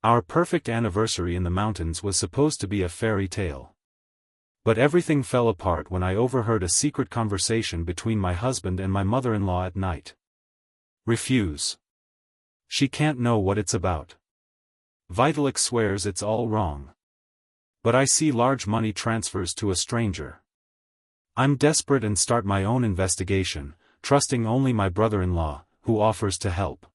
Our perfect anniversary in the mountains was supposed to be a fairy tale. But everything fell apart when I overheard a secret conversation between my husband and my mother-in-law at night. Refuse. She can't know what it's about. Vitalik swears it's all wrong. But I see large money transfers to a stranger. I'm desperate and start my own investigation, trusting only my brother-in-law, who offers to help.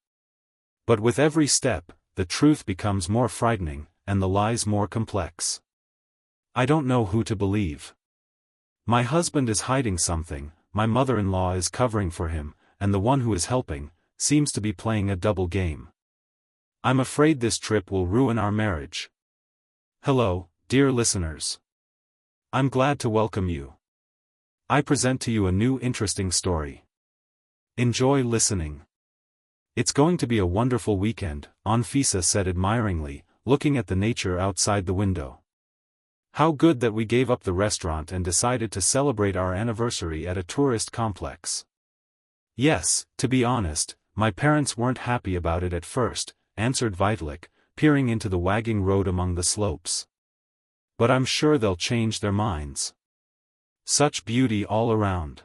But with every step, the truth becomes more frightening, and the lies more complex. I don't know who to believe. My husband is hiding something, my mother-in-law is covering for him, and the one who is helping, seems to be playing a double game. I'm afraid this trip will ruin our marriage. Hello, dear listeners. I'm glad to welcome you. I present to you a new interesting story. Enjoy listening. It's going to be a wonderful weekend, Anfisa said admiringly, looking at the nature outside the window. How good that we gave up the restaurant and decided to celebrate our anniversary at a tourist complex. Yes, to be honest, my parents weren't happy about it at first, answered Vitalik, peering into the wagging road among the slopes. But I'm sure they'll change their minds. Such beauty all around.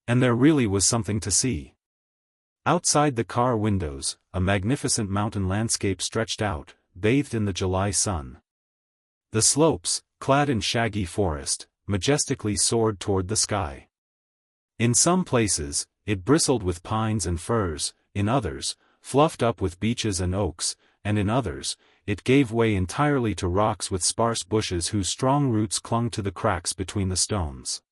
And there really was something to see. Outside the car windows, a magnificent mountain landscape stretched out, bathed in the July sun. The slopes, clad in shaggy forest, majestically soared toward the sky. In some places, it bristled with pines and firs, in others, fluffed up with beeches and oaks, and in others, it gave way entirely to rocks with sparse bushes whose strong roots clung to the cracks between the stones.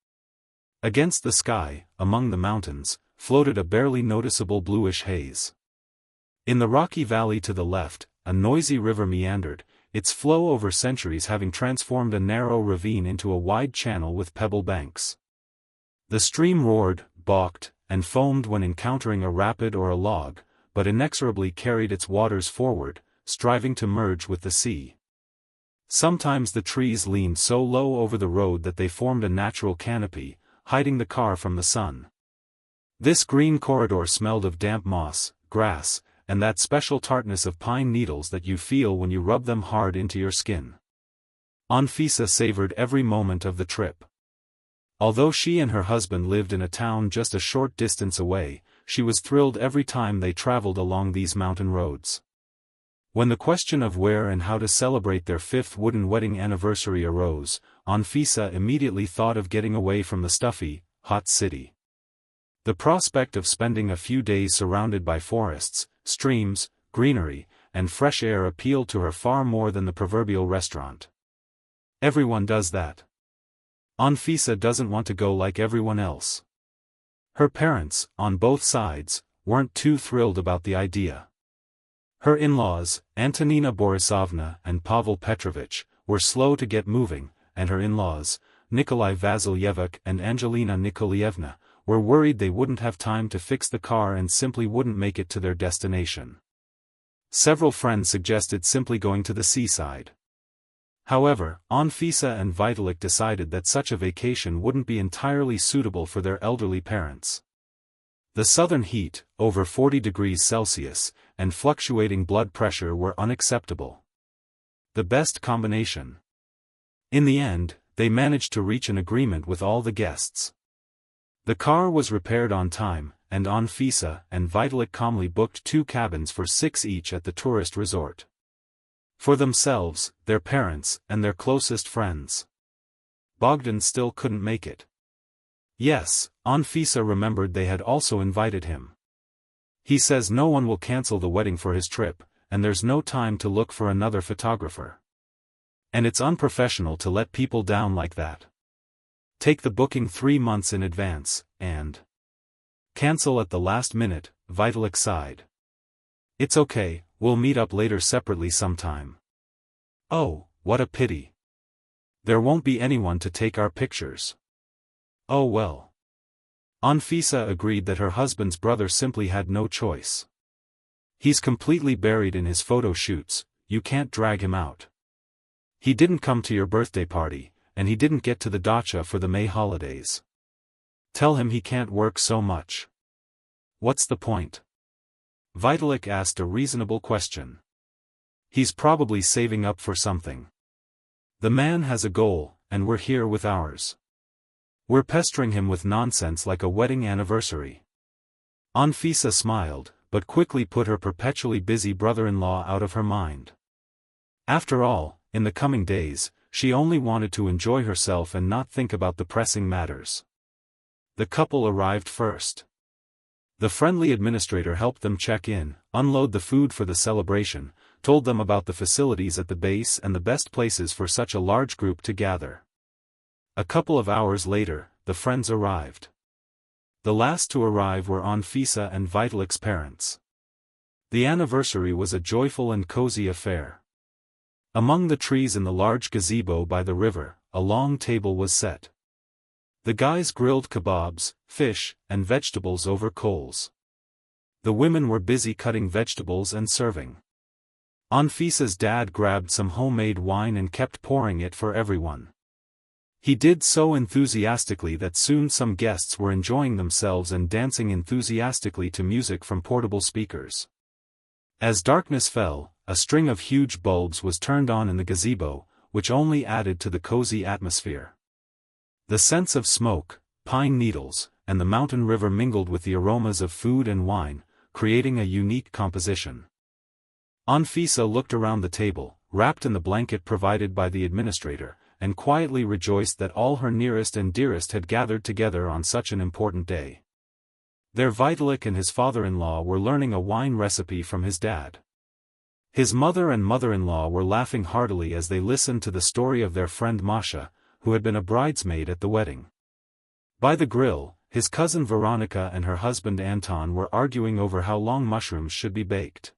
Against the sky, among the mountains, floated a barely noticeable bluish haze. In the rocky valley to the left, a noisy river meandered, its flow over centuries having transformed a narrow ravine into a wide channel with pebble banks. The stream roared, balked, and foamed when encountering a rapid or a log, but inexorably carried its waters forward, striving to merge with the sea. Sometimes the trees leaned so low over the road that they formed a natural canopy, hiding the car from the sun. This green corridor smelled of damp moss, grass, and that special tartness of pine needles that you feel when you rub them hard into your skin. Anfisa savored every moment of the trip. Although she and her husband lived in a town just a short distance away, she was thrilled every time they traveled along these mountain roads. When the question of where and how to celebrate their 5th wooden wedding anniversary arose, Anfisa immediately thought of getting away from the stuffy, hot city. The prospect of spending a few days surrounded by forests, streams, greenery, and fresh air appealed to her far more than the proverbial restaurant. Everyone does that. Anfisa doesn't want to go like everyone else. Her parents, on both sides, weren't too thrilled about the idea. Her in-laws, Antonina Borisovna and Pavel Petrovich, were slow to get moving, and her in-laws, Nikolai Vasilyevich and Angelina Nikolaevna, were worried they wouldn't have time to fix the car and simply wouldn't make it to their destination. Several friends suggested simply going to the seaside. However, Anfisa and Vitalik decided that such a vacation wouldn't be entirely suitable for their elderly parents. The southern heat, over 40 degrees Celsius, and fluctuating blood pressure were unacceptable. The best combination. In the end, they managed to reach an agreement with all the guests. The car was repaired on time, and Anfisa and Vitalik calmly booked 2 cabins for 6 each at the tourist resort. For themselves, their parents, and their closest friends. Bogdan still couldn't make it. Yes, Anfisa remembered they had also invited him. He says no one will cancel the wedding for his trip, and there's no time to look for another photographer. And it's unprofessional to let people down like that. Take the booking 3 months in advance, and cancel at the last minute, Vitalik sighed. It's okay, we'll meet up later separately sometime. Oh, what a pity. There won't be anyone to take our pictures. Oh well. Anfisa agreed that her husband's brother simply had no choice. He's completely buried in his photo shoots, you can't drag him out. He didn't come to your birthday party, and he didn't get to the dacha for the May holidays. Tell him he can't work so much. What's the point? Vitalik asked a reasonable question. He's probably saving up for something. The man has a goal, and we're here with ours. We're pestering him with nonsense like a wedding anniversary. Anfisa smiled, but quickly put her perpetually busy brother-in-law out of her mind. After all, in the coming days, she only wanted to enjoy herself and not think about the pressing matters. The couple arrived first. The friendly administrator helped them check in, unload the food for the celebration, told them about the facilities at the base and the best places for such a large group to gather. A couple of hours later, the friends arrived. The last to arrive were Anfisa and Vitalik's parents. The anniversary was a joyful and cozy affair. Among the trees in the large gazebo by the river, a long table was set. The guys grilled kebabs, fish, and vegetables over coals. The women were busy cutting vegetables and serving. Anfisa's dad grabbed some homemade wine and kept pouring it for everyone. He did so enthusiastically that soon some guests were enjoying themselves and dancing enthusiastically to music from portable speakers. As darkness fell, a string of huge bulbs was turned on in the gazebo, which only added to the cozy atmosphere. The scents of smoke, pine needles, and the mountain river mingled with the aromas of food and wine, creating a unique composition. Anfisa looked around the table, wrapped in the blanket provided by the administrator, and quietly rejoiced that all her nearest and dearest had gathered together on such an important day. Their Vitalik and his father-in-law were learning a wine recipe from his dad. His mother and mother-in-law were laughing heartily as they listened to the story of their friend Masha, who had been a bridesmaid at the wedding. By the grill, his cousin Veronica and her husband Anton were arguing over how long mushrooms should be baked.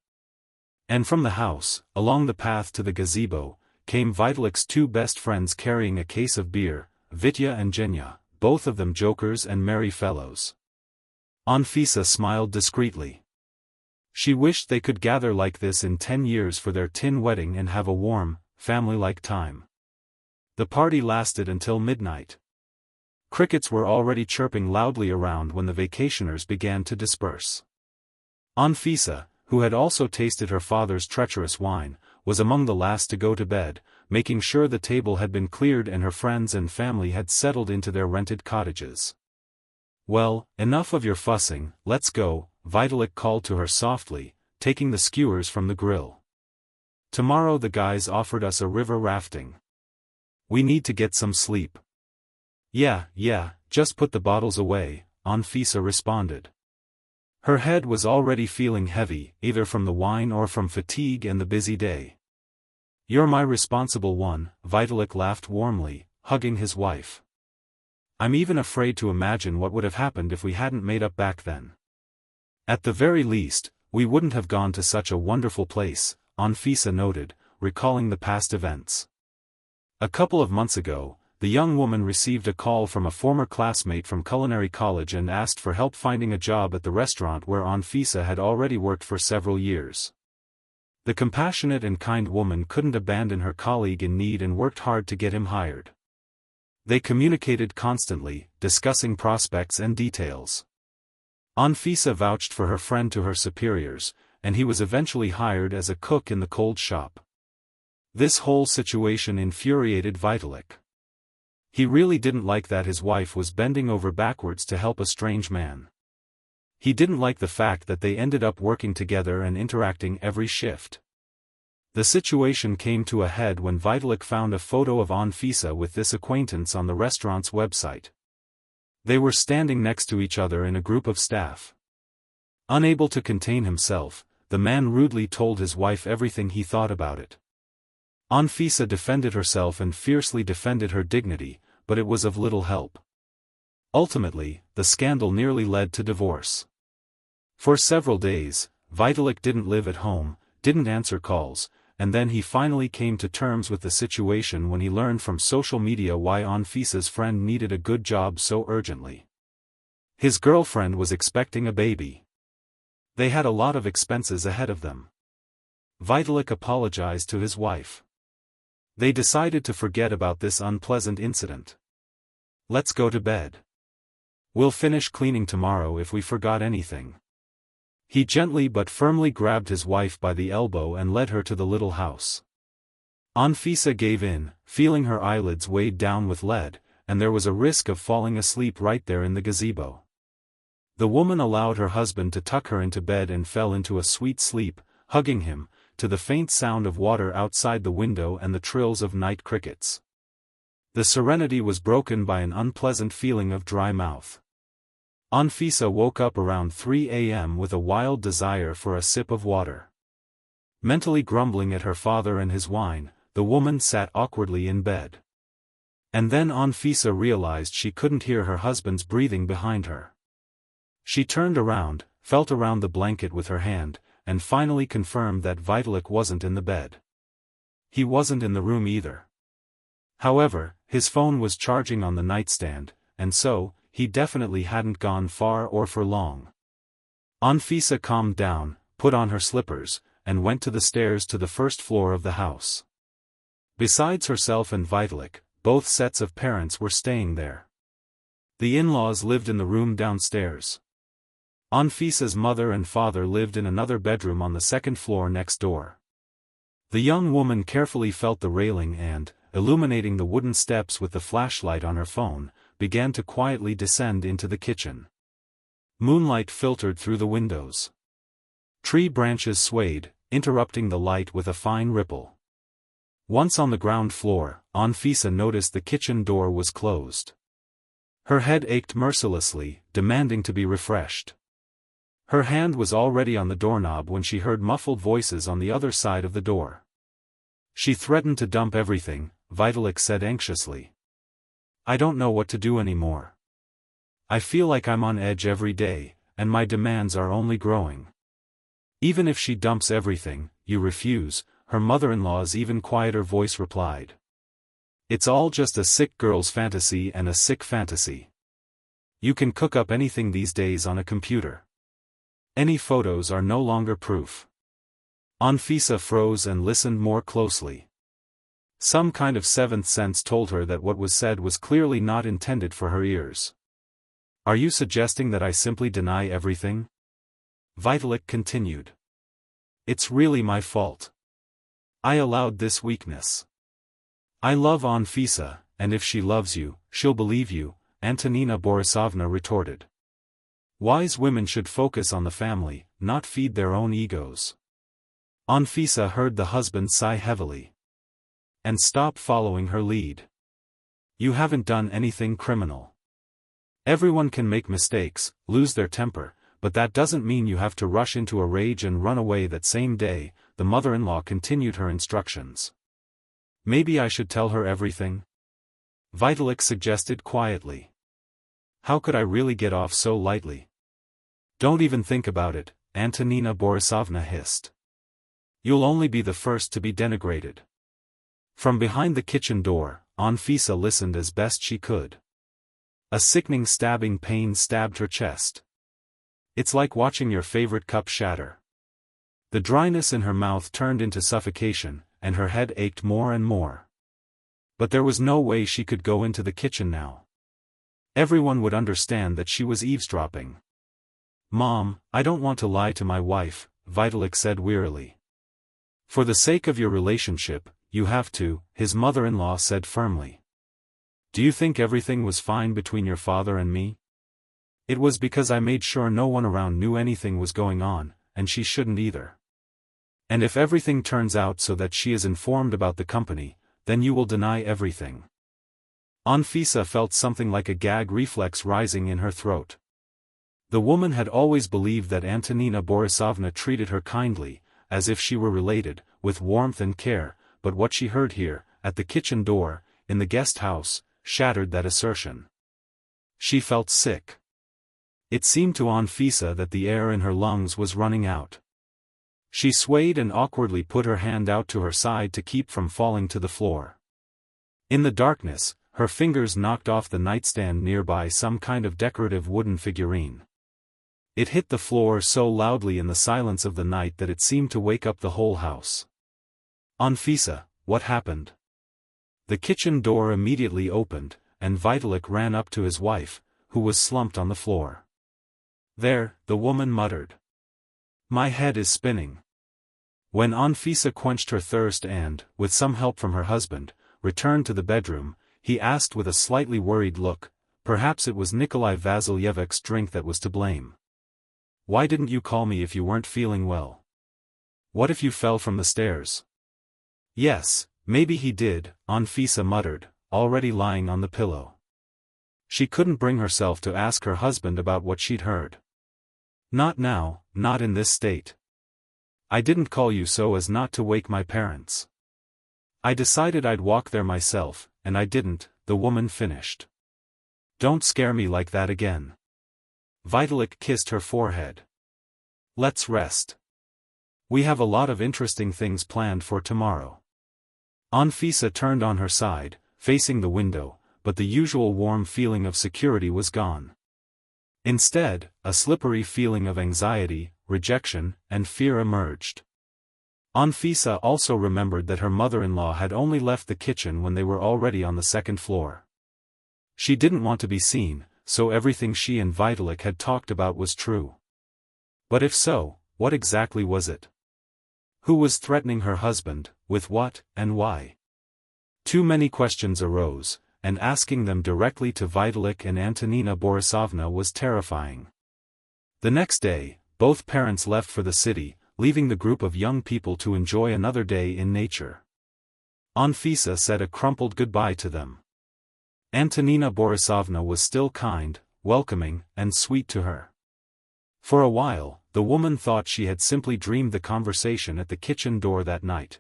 And from the house, along the path to the gazebo, came Vitalik's two best friends carrying a case of beer, Vitya and Genya, both of them jokers and merry fellows. Anfisa smiled discreetly. She wished they could gather like this in 10 years for their tin wedding and have a warm, family-like time. The party lasted until midnight. Crickets were already chirping loudly around when the vacationers began to disperse. Anfisa, who had also tasted her father's treacherous wine, was among the last to go to bed, making sure the table had been cleared and her friends and family had settled into their rented cottages. "Well, enough of your fussing, let's go," Vitalik called to her softly, taking the skewers from the grill. "Tomorrow the guys offered us a river rafting. We need to get some sleep." Yeah, just put the bottles away," Anfisa responded. Her head was already feeling heavy, either from the wine or from fatigue and the busy day. "You're my responsible one," Vitalik laughed warmly, hugging his wife. "I'm even afraid to imagine what would have happened if we hadn't made up back then. At the very least, we wouldn't have gone to such a wonderful place," Anfisa noted, recalling the past events. A couple of months ago, the young woman received a call from a former classmate from culinary college and asked for help finding a job at the restaurant where Anfisa had already worked for several years. The compassionate and kind woman couldn't abandon her colleague in need and worked hard to get him hired. They communicated constantly, discussing prospects and details. Anfisa vouched for her friend to her superiors, and he was eventually hired as a cook in the cold shop. This whole situation infuriated Vitalik. He really didn't like that his wife was bending over backwards to help a strange man. He didn't like the fact that they ended up working together and interacting every shift. The situation came to a head when Vitalik found a photo of Anfisa with this acquaintance on the restaurant's website. They were standing next to each other in a group of staff. Unable to contain himself, the man rudely told his wife everything he thought about it. Anfisa defended herself and fiercely defended her dignity, but it was of little help. Ultimately, the scandal nearly led to divorce. For several days, Vitalik didn't live at home, didn't answer calls, and then he finally came to terms with the situation when he learned from social media why Anfisa's friend needed a good job so urgently. His girlfriend was expecting a baby. They had a lot of expenses ahead of them. Vitalik apologized to his wife. They decided to forget about this unpleasant incident. "Let's go to bed. We'll finish cleaning tomorrow if we forgot anything." He gently but firmly grabbed his wife by the elbow and led her to the little house. Anfisa gave in, feeling her eyelids weighed down with lead, and there was a risk of falling asleep right there in the gazebo. The woman allowed her husband to tuck her into bed and fell into a sweet sleep, hugging him, to the faint sound of water outside the window and the trills of night crickets. The serenity was broken by an unpleasant feeling of dry mouth. Anfisa woke up around 3 a.m. with a wild desire for a sip of water. Mentally grumbling at her father and his wine, the woman sat awkwardly in bed. And then Anfisa realized she couldn't hear her husband's breathing behind her. She turned around, felt around the blanket with her hand, and finally confirmed that Vitalik wasn't in the bed. He wasn't in the room either. However, his phone was charging on the nightstand, and so, he definitely hadn't gone far or for long. Anfisa calmed down, put on her slippers, and went to the stairs to the first floor of the house. Besides herself and Vitalik, both sets of parents were staying there. The in-laws lived in the room downstairs. Anfisa's mother and father lived in another bedroom on the second floor next door. The young woman carefully felt the railing and, illuminating the wooden steps with the flashlight on her phone, began to quietly descend into the kitchen. Moonlight filtered through the windows. Tree branches swayed, interrupting the light with a fine ripple. Once on the ground floor, Anfisa noticed the kitchen door was closed. Her head ached mercilessly, demanding to be refreshed. Her hand was already on the doorknob when she heard muffled voices on the other side of the door. She threatened to dump everything, Vitalik said anxiously. I don't know what to do anymore. I feel like I'm on edge every day, and my demands are only growing. Even if she dumps everything, you refuse, her mother-in-law's even quieter voice replied. It's all just a sick girl's fantasy and a sick fantasy. You can cook up anything these days on a computer. Any photos are no longer proof. Anfisa froze and listened more closely. Some kind of seventh sense told her that what was said was clearly not intended for her ears. Are you suggesting that I simply deny everything? Vitalik continued. It's really my fault. I allowed this weakness. I love Anfisa, and if she loves you, she'll believe you, Antonina Borisovna retorted. Wise women should focus on the family, not feed their own egos. Anfisa heard the husband sigh heavily. And stop following her lead. You haven't done anything criminal. Everyone can make mistakes, lose their temper, but that doesn't mean you have to rush into a rage and run away that same day, the mother-in-law continued her instructions. Maybe I should tell her everything? Vitalik suggested quietly. How could I really get off so lightly? Don't even think about it, Antonina Borisovna hissed. You'll only be the first to be denigrated. From behind the kitchen door, Anfisa listened as best she could. A sickening stabbing pain stabbed her chest. It's like watching your favorite cup shatter. The dryness in her mouth turned into suffocation, and her head ached more and more. But there was no way she could go into the kitchen now. Everyone would understand that she was eavesdropping. Mom, I don't want to lie to my wife, Vitalik said wearily. For the sake of your relationship, you have to, his mother-in-law said firmly. Do you think everything was fine between your father and me? It was because I made sure no one around knew anything was going on, and she shouldn't either. And if everything turns out so that she is informed about the company, then you will deny everything. Anfisa felt something like a gag reflex rising in her throat. The woman had always believed that Antonina Borisovna treated her kindly, as if she were related, with warmth and care, but what she heard here, at the kitchen door, in the guest house, shattered that assertion. She felt sick. It seemed to Anfisa that the air in her lungs was running out. She swayed and awkwardly put her hand out to her side to keep from falling to the floor. In the darkness, her fingers knocked off the nightstand nearby some kind of decorative wooden figurine. It hit the floor so loudly in the silence of the night that it seemed to wake up the whole house. Anfisa, what happened? The kitchen door immediately opened, and Vitalik ran up to his wife, who was slumped on the floor. There, the woman muttered. My head is spinning. When Anfisa quenched her thirst and, with some help from her husband, returned to the bedroom, he asked with a slightly worried look, perhaps it was Nikolai Vasilievic's drink that was to blame. Why didn't you call me if you weren't feeling well? What if you fell from the stairs? Yes, maybe he did, Anfisa muttered, already lying on the pillow. She couldn't bring herself to ask her husband about what she'd heard. Not now, not in this state. I didn't call you so as not to wake my parents. I decided I'd walk there myself, and I didn't, the woman finished. Don't scare me like that again. Vitalik kissed her forehead. Let's rest. We have a lot of interesting things planned for tomorrow. Anfisa turned on her side, facing the window, but the usual warm feeling of security was gone. Instead, a slippery feeling of anxiety, rejection, and fear emerged. Anfisa also remembered that her mother-in-law had only left the kitchen when they were already on the second floor. She didn't want to be seen, so everything she and Vitalik had talked about was true. But if so, what exactly was it? Who was threatening her husband, with what, and why? Too many questions arose, and asking them directly to Vitalik and Antonina Borisovna was terrifying. The next day, both parents left for the city, leaving the group of young people to enjoy another day in nature. Anfisa said a crumpled goodbye to them. Antonina Borisovna was still kind, welcoming, and sweet to her. For a while, the woman thought she had simply dreamed the conversation at the kitchen door that night.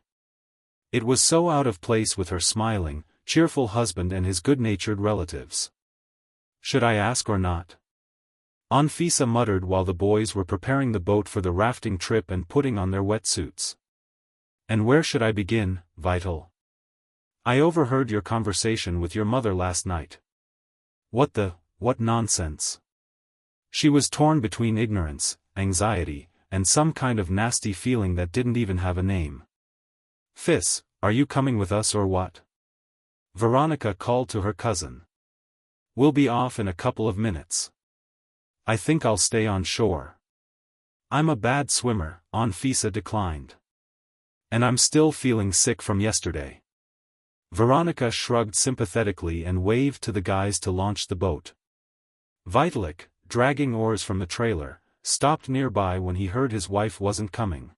It was so out of place with her smiling, cheerful husband and his good-natured relatives. Should I ask or not? Anfisa muttered while the boys were preparing the boat for the rafting trip and putting on their wetsuits. And where should I begin, Vital? I overheard your conversation with your mother last night. What nonsense. She was torn between ignorance, anxiety, and some kind of nasty feeling that didn't even have a name. Fis, are you coming with us or what? Veronica called to her cousin. We'll be off in a couple of minutes. I think I'll stay on shore. I'm a bad swimmer, Anfisa declined. And I'm still feeling sick from yesterday. Veronica shrugged sympathetically and waved to the guys to launch the boat. Vitalik, dragging oars from the trailer, stopped nearby when he heard his wife wasn't coming.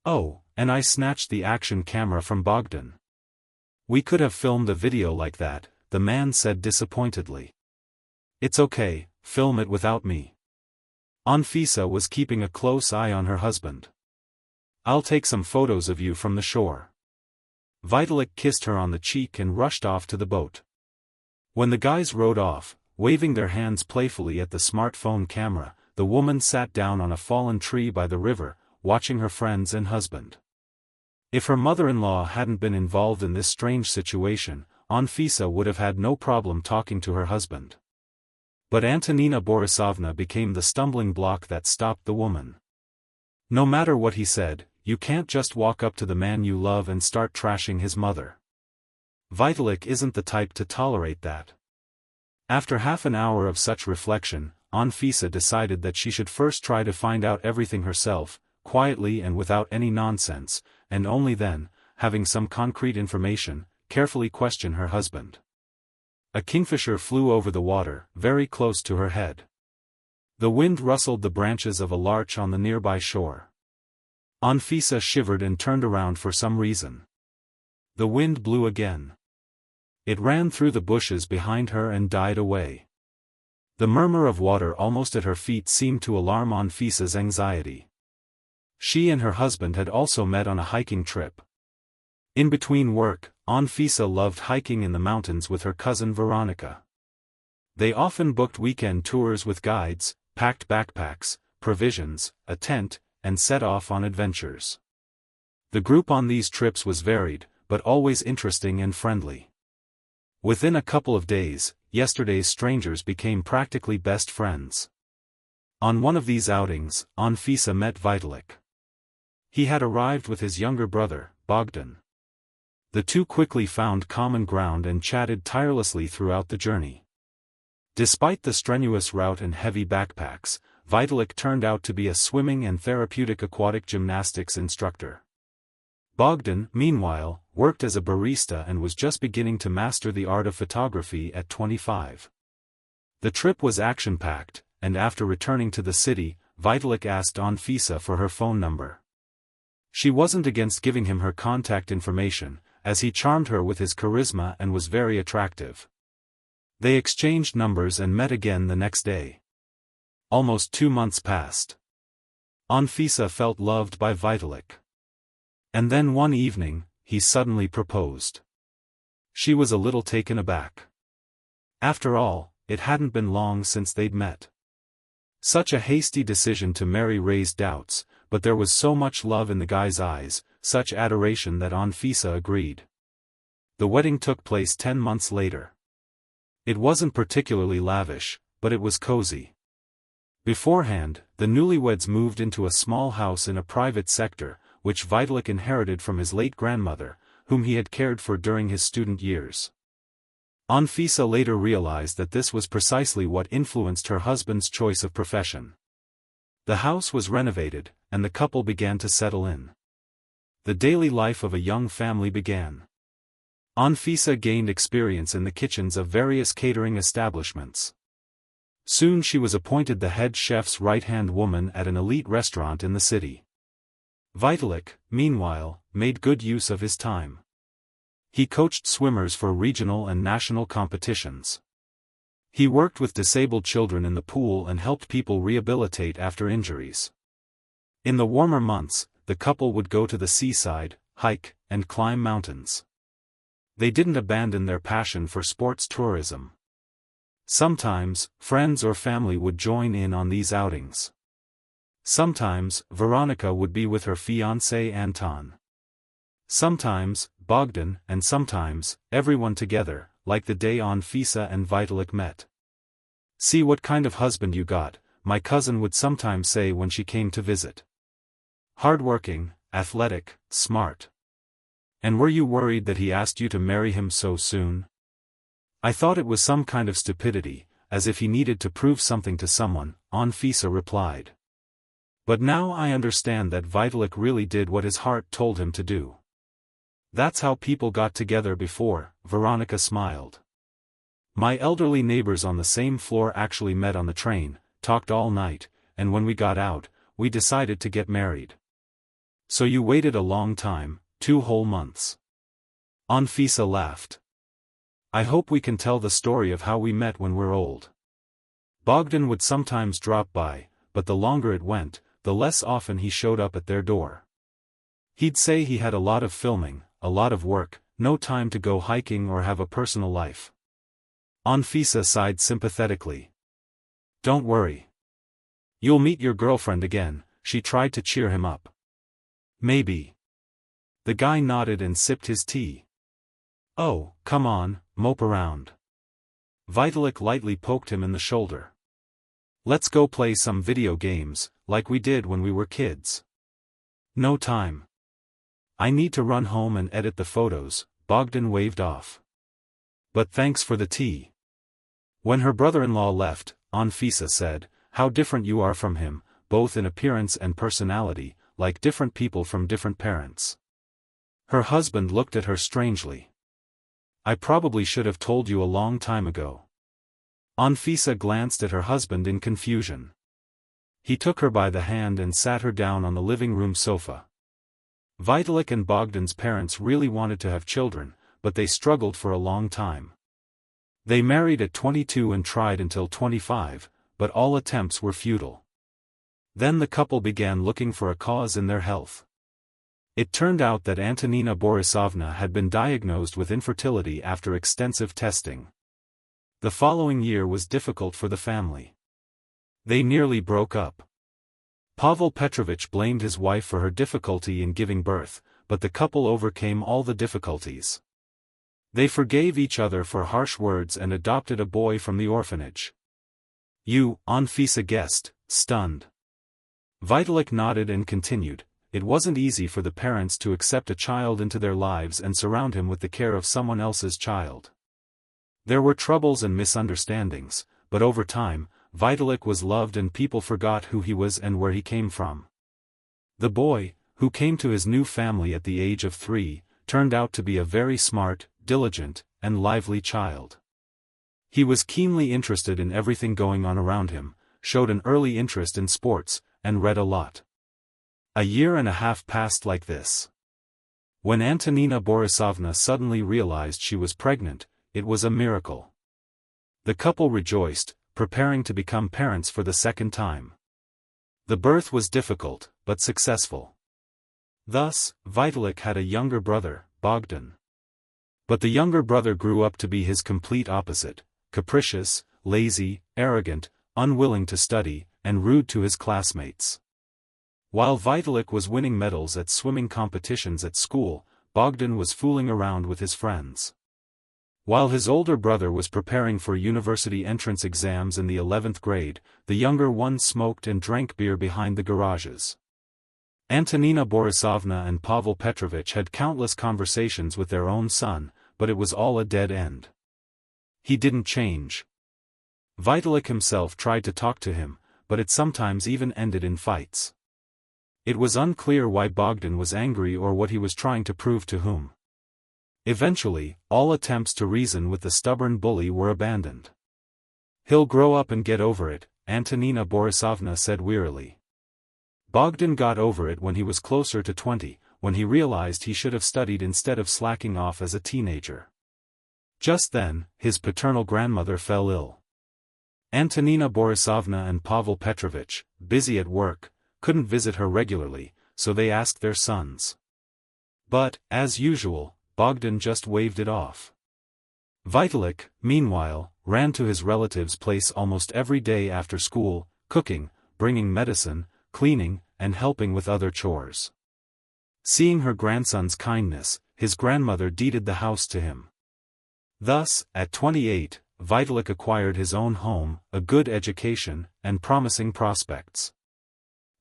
Oh, and I snatched the action camera from Bogdan. We could have filmed a video like that, the man said disappointedly. It's okay, film it without me. Anfisa was keeping a close eye on her husband. I'll take some photos of you from the shore. Vitalik kissed her on the cheek and rushed off to the boat. When the guys rowed off, waving their hands playfully at the smartphone camera, the woman sat down on a fallen tree by the river, watching her friends and husband. If her mother-in-law hadn't been involved in this strange situation, Anfisa would have had no problem talking to her husband. But Antonina Borisovna became the stumbling block that stopped the woman. No matter what he said, you can't just walk up to the man you love and start trashing his mother. Vitalik isn't the type to tolerate that. After half an hour of such reflection, Anfisa decided that she should first try to find out everything herself, quietly and without any nonsense, and only then, having some concrete information, carefully question her husband. A kingfisher flew over the water, very close to her head. The wind rustled the branches of a larch on the nearby shore. Anfisa shivered and turned around for some reason. The wind blew again. It ran through the bushes behind her and died away. The murmur of water almost at her feet seemed to alarm Anfisa's anxiety. She and her husband had also met on a hiking trip. In between work, Anfisa loved hiking in the mountains with her cousin Veronica. They often booked weekend tours with guides, packed backpacks, provisions, a tent, and set off on adventures. The group on these trips was varied, but always interesting and friendly. Within a couple of days, yesterday's strangers became practically best friends. On one of these outings, Anfisa met Vitalik. He had arrived with his younger brother, Bogdan. The two quickly found common ground and chatted tirelessly throughout the journey. Despite the strenuous route and heavy backpacks, Vitalik turned out to be a swimming and therapeutic aquatic gymnastics instructor. Bogdan, meanwhile, worked as a barista and was just beginning to master the art of photography at 25. The trip was action-packed, and after returning to the city, Vitalik asked Anfisa for her phone number. She wasn't against giving him her contact information, as he charmed her with his charisma and was very attractive. They exchanged numbers and met again the next day. Almost 2 months passed. Anfisa felt loved by Vitalik. And then one evening, he suddenly proposed. She was a little taken aback. After all, it hadn't been long since they'd met. Such a hasty decision to marry raised doubts, but there was so much love in the guy's eyes, such adoration that Anfisa agreed. The wedding took place 10 months later. It wasn't particularly lavish, but it was cozy. Beforehand, the newlyweds moved into a small house in a private sector, which Vitalik inherited from his late grandmother, whom he had cared for during his student years. Anfisa later realized that this was precisely what influenced her husband's choice of profession. The house was renovated, and the couple began to settle in. The daily life of a young family began. Anfisa gained experience in the kitchens of various catering establishments. Soon she was appointed the head chef's right-hand woman at an elite restaurant in the city. Vitalik, meanwhile, made good use of his time. He coached swimmers for regional and national competitions. He worked with disabled children in the pool and helped people rehabilitate after injuries. In the warmer months, the couple would go to the seaside, hike, and climb mountains. They didn't abandon their passion for sports tourism. Sometimes, friends or family would join in on these outings. Sometimes, Veronica would be with her fiancé Anton. Sometimes, Bogdan, and sometimes, everyone together, like the day Anfisa and Vitalik met. "See what kind of husband you got," my cousin would sometimes say when she came to visit. "Hardworking, athletic, smart. And were you worried that he asked you to marry him so soon?" "I thought it was some kind of stupidity, as if he needed to prove something to someone," Anfisa replied. "But now I understand that Vitalik really did what his heart told him to do. That's how people got together before," Veronica smiled. "My elderly neighbors on the same floor actually met on the train, talked all night, and when we got out, we decided to get married." "So you waited a long time, 2 whole months." Anfisa laughed. "I hope we can tell the story of how we met when we're old." Bogdan would sometimes drop by, but the longer it went, the less often he showed up at their door. He'd say he had a lot of filming, a lot of work, no time to go hiking or have a personal life. Anfisa sighed sympathetically. "Don't worry. You'll meet your girlfriend again," she tried to cheer him up. "Maybe." The guy nodded and sipped his tea. "Oh, come on, mope around." Vitalik lightly poked him in the shoulder. "Let's go play some video games, like we did when we were kids." "No time. I need to run home and edit the photos," Bogdan waved off. "But thanks for the tea." When her brother-in-law left, Anfisa said, "How different you are from him, both in appearance and personality, like different people from different parents." Her husband looked at her strangely. "I probably should have told you a long time ago." Anfisa glanced at her husband in confusion. He took her by the hand and sat her down on the living room sofa. Vitalik and Bogdan's parents really wanted to have children, but they struggled for a long time. They married at 22 and tried until 25, but all attempts were futile. Then the couple began looking for a cause in their health. It turned out that Antonina Borisovna had been diagnosed with infertility after extensive testing. The following year was difficult for the family. They nearly broke up. Pavel Petrovich blamed his wife for her difficulty in giving birth, but the couple overcame all the difficulties. They forgave each other for harsh words and adopted a boy from the orphanage. "You," Anfisa guessed, stunned. Vitalik nodded and continued, "It wasn't easy for the parents to accept a child into their lives and surround him with the care of someone else's child. There were troubles and misunderstandings, but over time, Vitalik was loved and people forgot who he was and where he came from. The boy, who came to his new family at the age of 3, turned out to be a very smart, diligent, and lively child. He was keenly interested in everything going on around him, showed an early interest in sports, and read a lot. A year and a half passed like this. When Antonina Borisovna suddenly realized she was pregnant, it was a miracle. The couple rejoiced, preparing to become parents for the second time. The birth was difficult, but successful. Thus, Vitalik had a younger brother, Bogdan. But the younger brother grew up to be his complete opposite, capricious, lazy, arrogant, unwilling to study, and rude to his classmates. While Vitalik was winning medals at swimming competitions at school, Bogdan was fooling around with his friends. While his older brother was preparing for university entrance exams in the 11th grade, the younger one smoked and drank beer behind the garages. Antonina Borisovna and Pavel Petrovich had countless conversations with their own son, but it was all a dead end. He didn't change. Vitalik himself tried to talk to him, but it sometimes even ended in fights. It was unclear why Bogdan was angry or what he was trying to prove to whom. Eventually, all attempts to reason with the stubborn bully were abandoned. "He'll grow up and get over it," Antonina Borisovna said wearily. Bogdan got over it when he was closer to 20, when he realized he should have studied instead of slacking off as a teenager. Just then, his paternal grandmother fell ill. Antonina Borisovna and Pavel Petrovich, busy at work, couldn't visit her regularly, so they asked their sons. But, as usual, Bogdan just waved it off. Vitalik, meanwhile, ran to his relative's place almost every day after school, cooking, bringing medicine, cleaning, and helping with other chores. Seeing her grandson's kindness, his grandmother deeded the house to him. Thus, at 28, Vitalik acquired his own home, a good education, and promising prospects.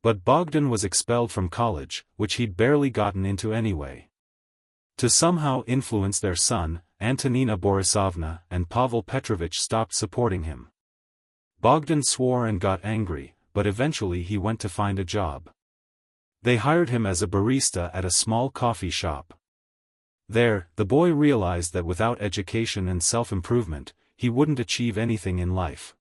But Bogdan was expelled from college, which he'd barely gotten into anyway. To somehow influence their son, Antonina Borisovna and Pavel Petrovich stopped supporting him. Bogdan swore and got angry, but eventually he went to find a job. They hired him as a barista at a small coffee shop. There, the boy realized that without education and self-improvement, he wouldn't achieve anything in life.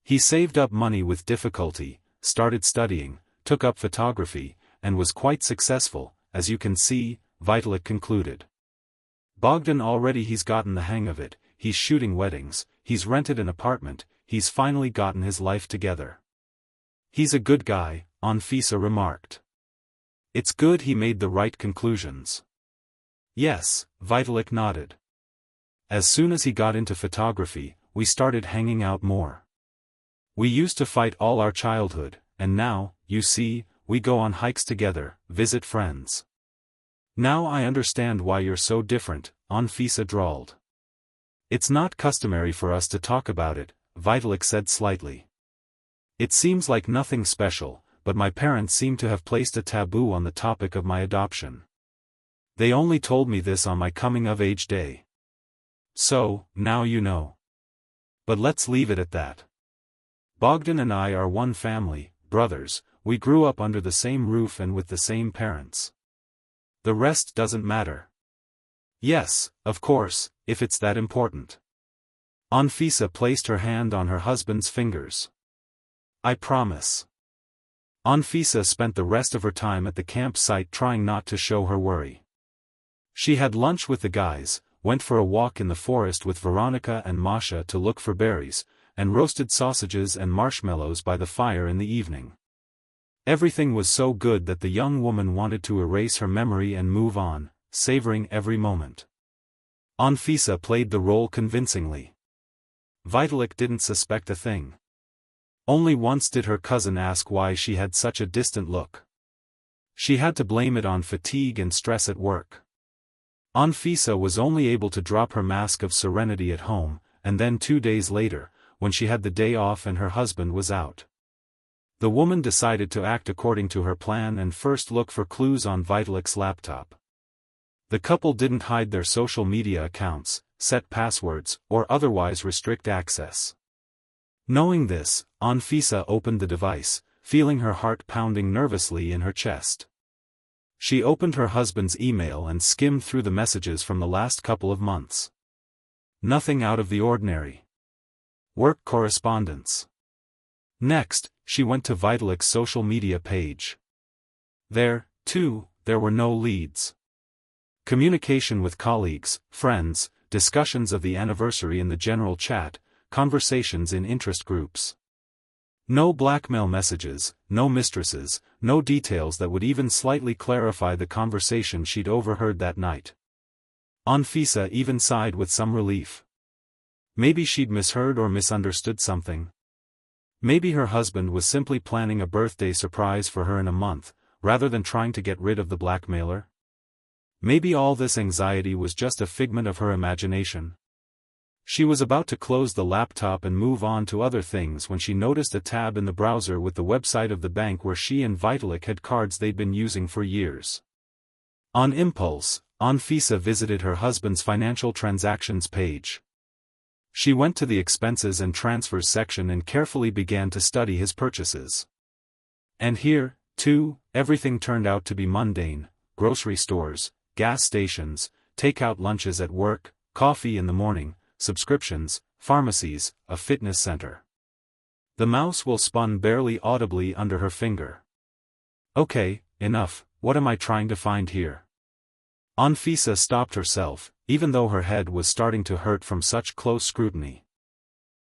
He saved up money with difficulty, started studying, took up photography, and was quite successful, as you can see, Vitalik concluded. Bogdan already he's gotten the hang of it, he's shooting weddings, he's rented an apartment, he's finally gotten his life together. He's a good guy, Anfisa remarked. It's good he made the right conclusions. Yes, Vitalik nodded. As soon as he got into photography, we started hanging out more. We used to fight all our childhood, and now, you see, we go on hikes together, visit friends. Now I understand why you're so different, Anfisa drawled. It's not customary for us to talk about it, Vitalik said slightly. It seems like nothing special, but my parents seem to have placed a taboo on the topic of my adoption. They only told me this on my coming-of-age day. So, now you know. But let's leave it at that. Bogdan and I are one family, brothers, we grew up under the same roof and with the same parents. The rest doesn't matter. Yes, of course, if it's that important. Anfisa placed her hand on her husband's fingers. I promise. Anfisa spent the rest of her time at the campsite trying not to show her worry. She had lunch with the guys, went for a walk in the forest with Veronica and Masha to look for berries, and roasted sausages and marshmallows by the fire in the evening. Everything was so good that the young woman wanted to erase her memory and move on, savoring every moment. Anfisa played the role convincingly. Vitalik didn't suspect a thing. Only once did her cousin ask why she had such a distant look. She had to blame it on fatigue and stress at work. Anfisa was only able to drop her mask of serenity at home, and then 2 days later, when she had the day off and her husband was out. The woman decided to act according to her plan and first look for clues on Vitalik's laptop. The couple didn't hide their social media accounts, set passwords, or otherwise restrict access. Knowing this, Anfisa opened the device, feeling her heart pounding nervously in her chest. She opened her husband's email and skimmed through the messages from the last couple of months. Nothing out of the ordinary. Work correspondence. Next, she went to Vitalik's social media page. There, too, there were no leads. Communication with colleagues, friends, discussions of the anniversary in the general chat, conversations in interest groups. No blackmail messages, no mistresses, no details that would even slightly clarify the conversation she'd overheard that night. Anfisa even sighed with some relief. Maybe she'd misheard or misunderstood something. Maybe her husband was simply planning a birthday surprise for her in a month, rather than trying to get rid of the blackmailer. Maybe all this anxiety was just a figment of her imagination. She was about to close the laptop and move on to other things when she noticed a tab in the browser with the website of the bank where she and Vitalik had cards they'd been using for years. On impulse, Anfisa visited her husband's financial transactions page. She went to the expenses and transfers section and carefully began to study his purchases. And here, too, everything turned out to be mundane: grocery stores, gas stations, take-out lunches at work, coffee in the morning, subscriptions, pharmacies, a fitness center. The mouse wheel spun barely audibly under her finger. Okay, enough, what am I trying to find here? Anfisa stopped herself, even though her head was starting to hurt from such close scrutiny.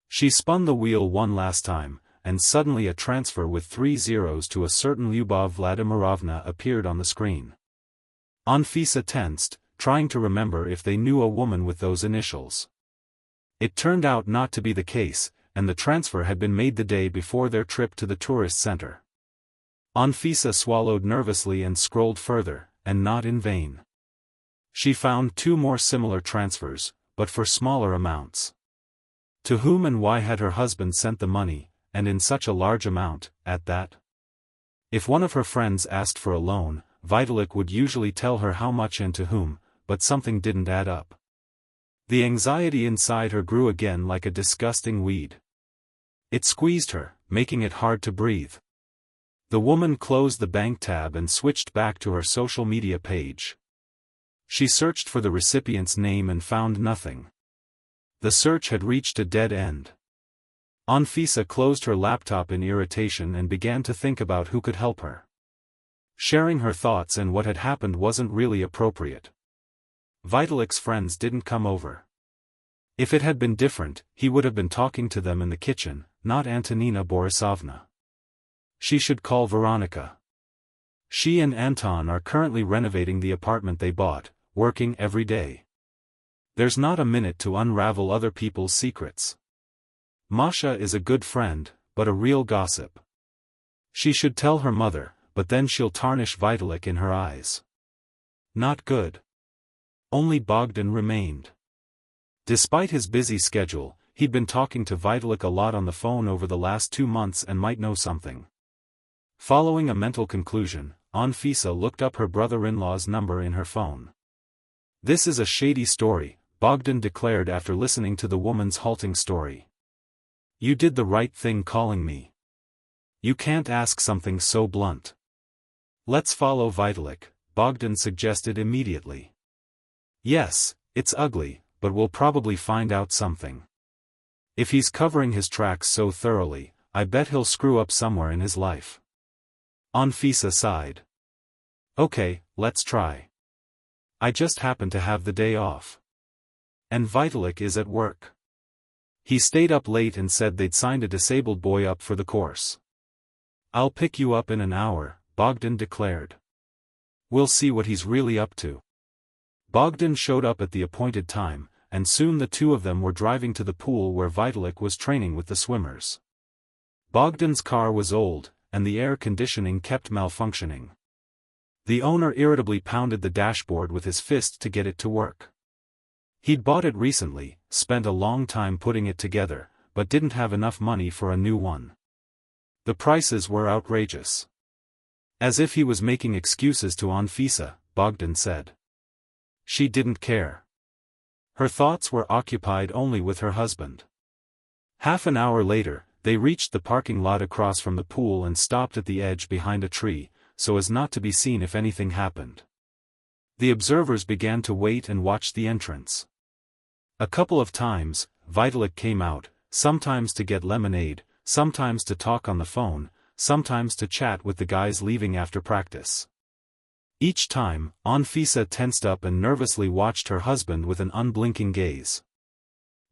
She spun the wheel one last time, and suddenly a transfer with 3 zeros to a certain Lyubov Vladimirovna appeared on the screen. Anfisa tensed, trying to remember if they knew a woman with those initials. It turned out not to be the case, and the transfer had been made the day before their trip to the tourist center. Anfisa swallowed nervously and scrolled further, and not in vain. She found 2 more similar transfers, but for smaller amounts. To whom and why had her husband sent the money, and in such a large amount, at that? If one of her friends asked for a loan, Vitalik would usually tell her how much and to whom, but something didn't add up. The anxiety inside her grew again like a disgusting weed. It squeezed her, making it hard to breathe. The woman closed the bank tab and switched back to her social media page. She searched for the recipient's name and found nothing. The search had reached a dead end. Anfisa closed her laptop in irritation and began to think about who could help her. Sharing her thoughts and what had happened wasn't really appropriate. Vitalik's friends didn't come over. If it had been different, he would have been talking to them in the kitchen, not Antonina Borisovna. She should call Veronica. She and Anton are currently renovating the apartment they bought, working every day. There's not a minute to unravel other people's secrets. Masha is a good friend, but a real gossip. She should tell her mother, but then she'll tarnish Vitalik in her eyes. Not good. Only Bogdan remained. Despite his busy schedule, he'd been talking to Vitalik a lot on the phone over the last 2 months and might know something. Following a mental conclusion, Anfisa looked up her brother-in-law's number in her phone. This is a shady story, Bogdan declared after listening to the woman's halting story. You did the right thing calling me. You can't ask something so blunt. Let's follow Vitalik, Bogdan suggested immediately. Yes, it's ugly, but we'll probably find out something. If he's covering his tracks so thoroughly, I bet he'll screw up somewhere in his life. Anfisa sighed. Okay, let's try. I just happen to have the day off. And Vitalik is at work. He stayed up late and said they'd signed a disabled boy up for the course. I'll pick you up in an hour, Bogdan declared. We'll see what he's really up to. Bogdan showed up at the appointed time, and soon the two of them were driving to the pool where Vitalik was training with the swimmers. Bogdan's car was old, and the air conditioning kept malfunctioning. The owner irritably pounded the dashboard with his fist to get it to work. He'd bought it recently, spent a long time putting it together, but didn't have enough money for a new one. The prices were outrageous. As if he was making excuses to Anfisa, Bogdan said. She didn't care. Her thoughts were occupied only with her husband. Half an hour later, They reached the parking lot across from the pool and stopped at the edge behind a tree, so as not to be seen if anything happened. The observers began to wait and watch the entrance. A couple of times, Vitalik came out, sometimes to get lemonade, sometimes to talk on the phone, sometimes to chat with the guys leaving after practice. Each time, Anfisa tensed up and nervously watched her husband with an unblinking gaze.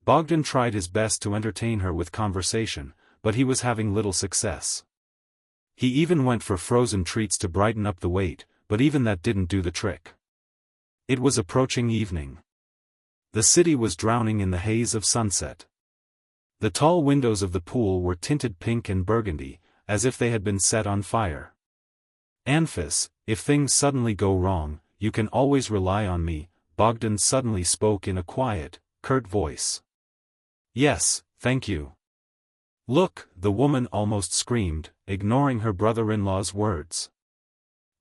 Bogdan tried his best to entertain her with conversation, but he was having little success. He even went for frozen treats to brighten up the wait, but even that didn't do the trick. It was approaching evening. The city was drowning in the haze of sunset. The tall windows of the pool were tinted pink and burgundy, as if they had been set on fire. "Anfis, if things suddenly go wrong, you can always rely on me," Bogdan suddenly spoke in a quiet, curt voice. "Yes, thank you." "Look," the woman almost screamed, ignoring her brother-in-law's words.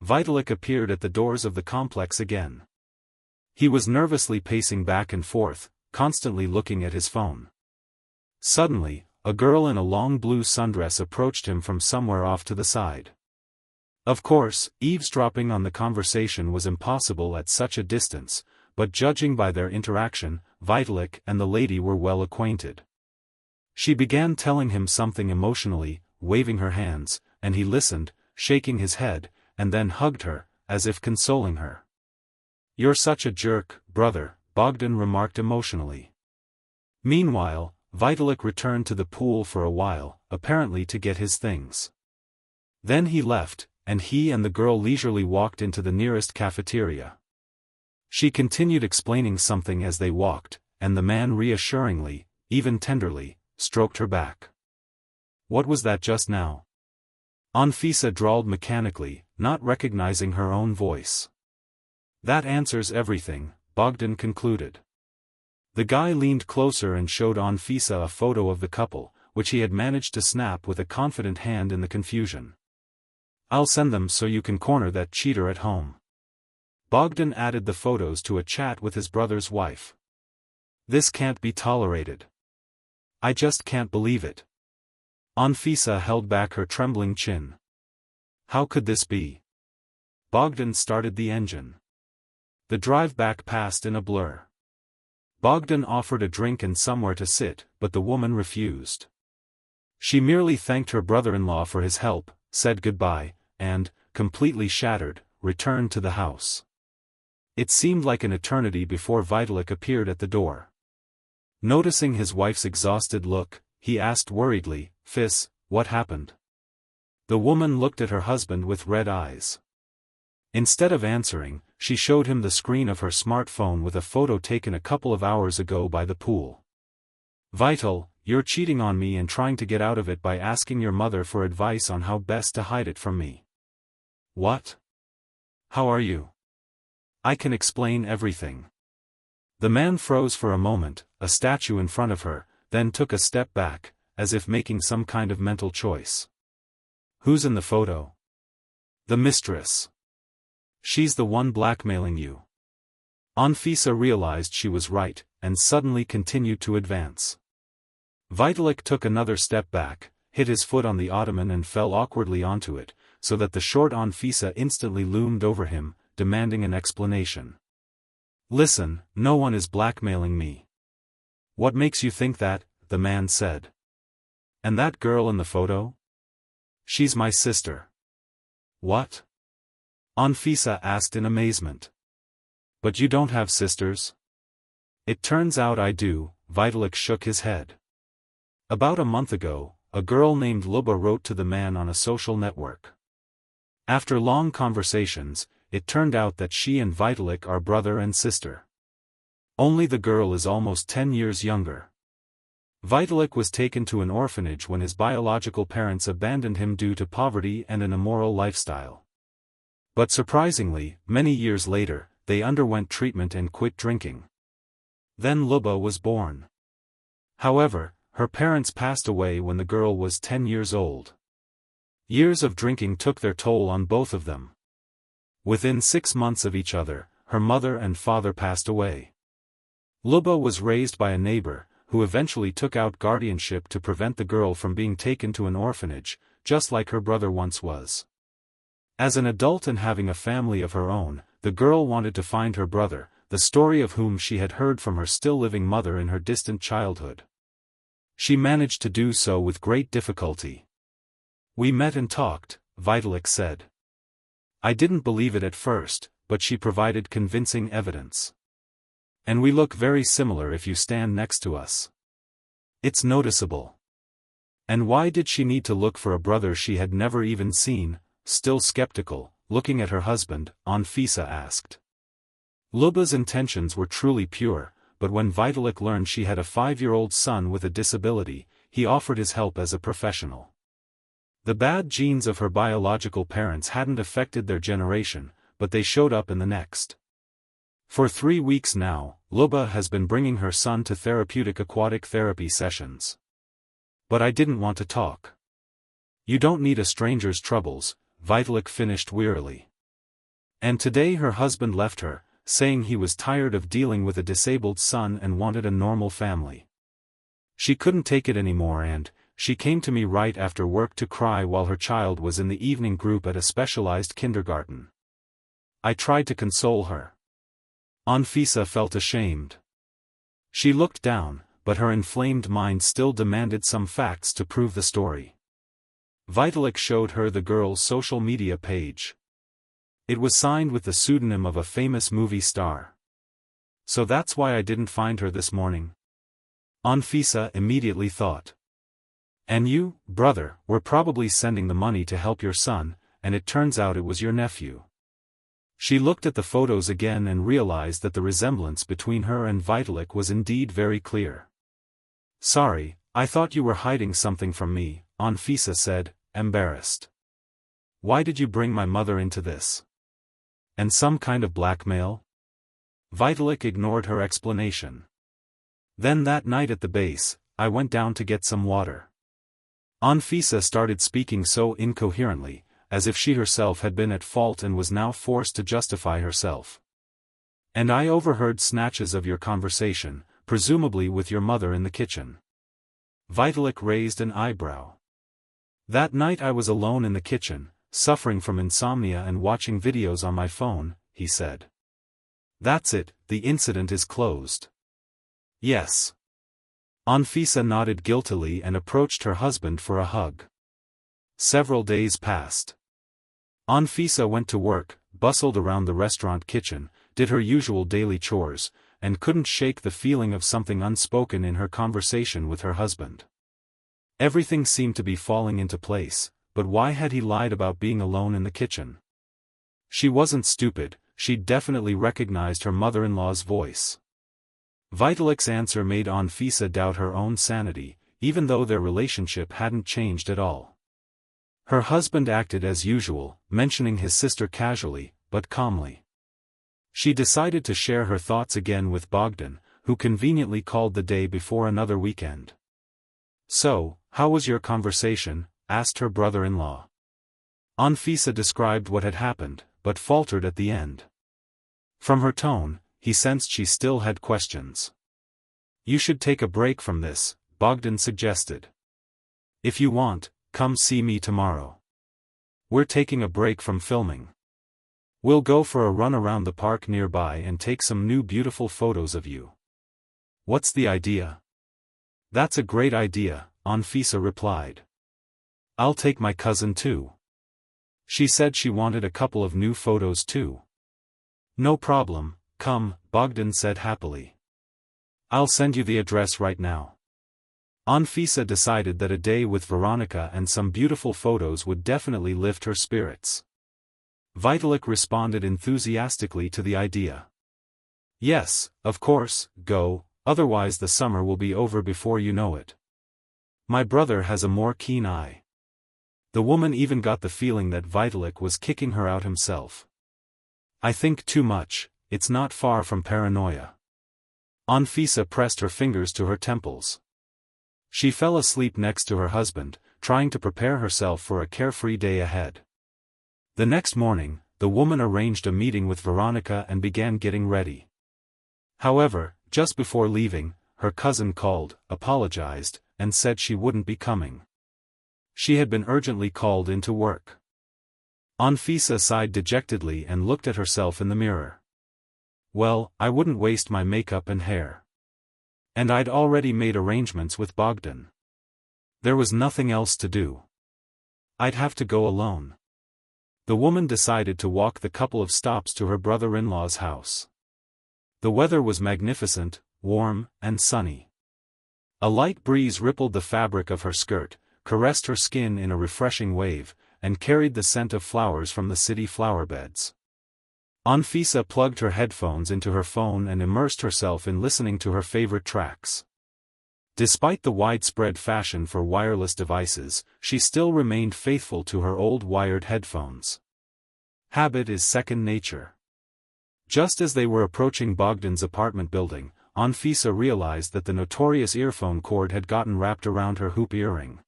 Vitalik appeared at the doors of the complex again. He was nervously pacing back and forth, constantly looking at his phone. Suddenly, a girl in a long blue sundress approached him from somewhere off to the side. Of course, eavesdropping on the conversation was impossible at such a distance, but judging by their interaction, Vitalik and the lady were well acquainted. She began telling him something emotionally, waving her hands, and he listened, shaking his head, and then hugged her, as if consoling her. "You're such a jerk, brother," Bogdan remarked emotionally. Meanwhile, Vitalik returned to the pool for a while, apparently to get his things. Then he left, and he and the girl leisurely walked into the nearest cafeteria. She continued explaining something as they walked, and the man reassuringly, even tenderly, stroked her back. "What was that just now?" Anfisa drawled mechanically, not recognizing her own voice. "That answers everything," Bogdan concluded. The guy leaned closer and showed Anfisa a photo of the couple, which he had managed to snap with a confident hand in the confusion. "I'll send them so you can corner that cheater at home." Bogdan added the photos to a chat with his brother's wife. "This can't be tolerated. I just can't believe it." Anfisa held back her trembling chin. "How could this be?" Bogdan started the engine. The drive back passed in a blur. Bogdan offered a drink and somewhere to sit, but the woman refused. She merely thanked her brother-in-law for his help, said goodbye, and, completely shattered, returned to the house. It seemed like an eternity before Vitalik appeared at the door. Noticing his wife's exhausted look, he asked worriedly, "Fis, what happened?" The woman looked at her husband with red eyes. Instead of answering, she showed him the screen of her smartphone with a photo taken a couple of hours ago by the pool. "Vital, you're cheating on me and trying to get out of it by asking your mother for advice on how best to hide it from me." "What? How are you? I can explain everything." The man froze for a moment, a statue in front of her, then took a step back, as if making some kind of mental choice. "Who's in the photo?" "The mistress. She's the one blackmailing you." Anfisa realized she was right, and suddenly continued to advance. Vitalik took another step back, hit his foot on the ottoman and fell awkwardly onto it, so that the short Anfisa instantly loomed over him, demanding an explanation. "Listen, no one is blackmailing me." "What makes you think that?" the man said. "And that girl in the photo?" "She's my sister." "What?" Anfisa asked in amazement. "But you don't have sisters?" "It turns out I do," Vitalik shook his head. About a month ago, a girl named Luba wrote to the man on a social network. After long conversations, it turned out that she and Vitalik are brother and sister. Only the girl is almost 10 years younger. Vitalik was taken to an orphanage when his biological parents abandoned him due to poverty and an immoral lifestyle. But surprisingly, many years later, they underwent treatment and quit drinking. Then Luba was born. However, her parents passed away when the girl was 10 years old. Years of drinking took their toll on both of them. Within 6 months of each other, her mother and father passed away. Luba was raised by a neighbor, who eventually took out guardianship to prevent the girl from being taken to an orphanage, just like her brother once was. As an adult and having a family of her own, the girl wanted to find her brother, the story of whom she had heard from her still-living mother in her distant childhood. She managed to do so with great difficulty. "We met and talked," Vitalik said. "I didn't believe it at first, but she provided convincing evidence. And we look very similar if you stand next to us. It's noticeable." And why did she need to look for a brother she had never even seen? Still skeptical, looking at her husband, Anfisa asked. Luba's intentions were truly pure, but when Vitalik learned she had a 5-year-old son with a disability, he offered his help as a professional. The bad genes of her biological parents hadn't affected their generation, but they showed up in the next. For 3 weeks now, Luba has been bringing her son to therapeutic aquatic therapy sessions. "But I didn't want to talk." "You don't need a stranger's troubles," Vitalik finished wearily. And today her husband left her, saying he was tired of dealing with a disabled son and wanted a normal family. She couldn't take it anymore and she came to me right after work to cry while her child was in the evening group at a specialized kindergarten. I tried to console her. Anfisa felt ashamed. She looked down, but her inflamed mind still demanded some facts to prove the story. Vitalik showed her the girl's social media page. It was signed with the pseudonym of a famous movie star. "So that's why I didn't find her this morning," Anfisa immediately thought. "And you, brother, were probably sending the money to help your son, and it turns out it was your nephew." She looked at the photos again and realized that the resemblance between her and Vitalik was indeed very clear. "Sorry, I thought you were hiding something from me," Anfisa said, embarrassed. "Why did you bring my mother into this? And some kind of blackmail?" Vitalik ignored her explanation. "Then that night at the base, I went down to get some water." Anfisa started speaking so incoherently, as if she herself had been at fault and was now forced to justify herself. "And I overheard snatches of your conversation, presumably with your mother in the kitchen." Vitalik raised an eyebrow. "That night I was alone in the kitchen, suffering from insomnia and watching videos on my phone," he said. "That's it, the incident is closed." "Yes." Anfisa nodded guiltily and approached her husband for a hug. Several days passed. Anfisa went to work, bustled around the restaurant kitchen, did her usual daily chores, and couldn't shake the feeling of something unspoken in her conversation with her husband. Everything seemed to be falling into place, but why had he lied about being alone in the kitchen? She wasn't stupid, she'd definitely recognized her mother-in-law's voice. Vitalik's answer made Anfisa doubt her own sanity, even though their relationship hadn't changed at all. Her husband acted as usual, mentioning his sister casually, but calmly. She decided to share her thoughts again with Bogdan, who conveniently called the day before another weekend. "So, how was your conversation?" asked her brother-in-law. Anfisa described what had happened, but faltered at the end. From her tone, he sensed she still had questions. "You should take a break from this," Bogdan suggested. "If you want, come see me tomorrow. We're taking a break from filming. We'll go for a run around the park nearby and take some new beautiful photos of you." "What's the idea?" "That's a great idea," Anfisa replied. "I'll take my cousin too. She said she wanted a couple of new photos too." "No problem, come," Bogdan said happily. "I'll send you the address right now." Anfisa decided that a day with Veronica and some beautiful photos would definitely lift her spirits. Vitalik responded enthusiastically to the idea. "Yes, of course, go, otherwise the summer will be over before you know it. My brother has a more keen eye." The woman even got the feeling that Vitalik was kicking her out himself. "I think too much, it's not far from paranoia." Anfisa pressed her fingers to her temples. She fell asleep next to her husband, trying to prepare herself for a carefree day ahead. The next morning, the woman arranged a meeting with Veronica and began getting ready. However, just before leaving, her cousin called, apologized, and said she wouldn't be coming. She had been urgently called into work. Anfisa sighed dejectedly and looked at herself in the mirror. Well, I wouldn't waste my makeup and hair. And I'd already made arrangements with Bogdan. There was nothing else to do. I'd have to go alone. The woman decided to walk the couple of stops to her brother-in-law's house. The weather was magnificent, warm, and sunny. A light breeze rippled the fabric of her skirt, caressed her skin in a refreshing wave, and carried the scent of flowers from the city flowerbeds. Anfisa plugged her headphones into her phone and immersed herself in listening to her favorite tracks. Despite the widespread fashion for wireless devices, she still remained faithful to her old wired headphones. Habit is second nature. Just as they were approaching Bogdan's apartment building, Anfisa realized that the notorious earphone cord had gotten wrapped around her hoop earring.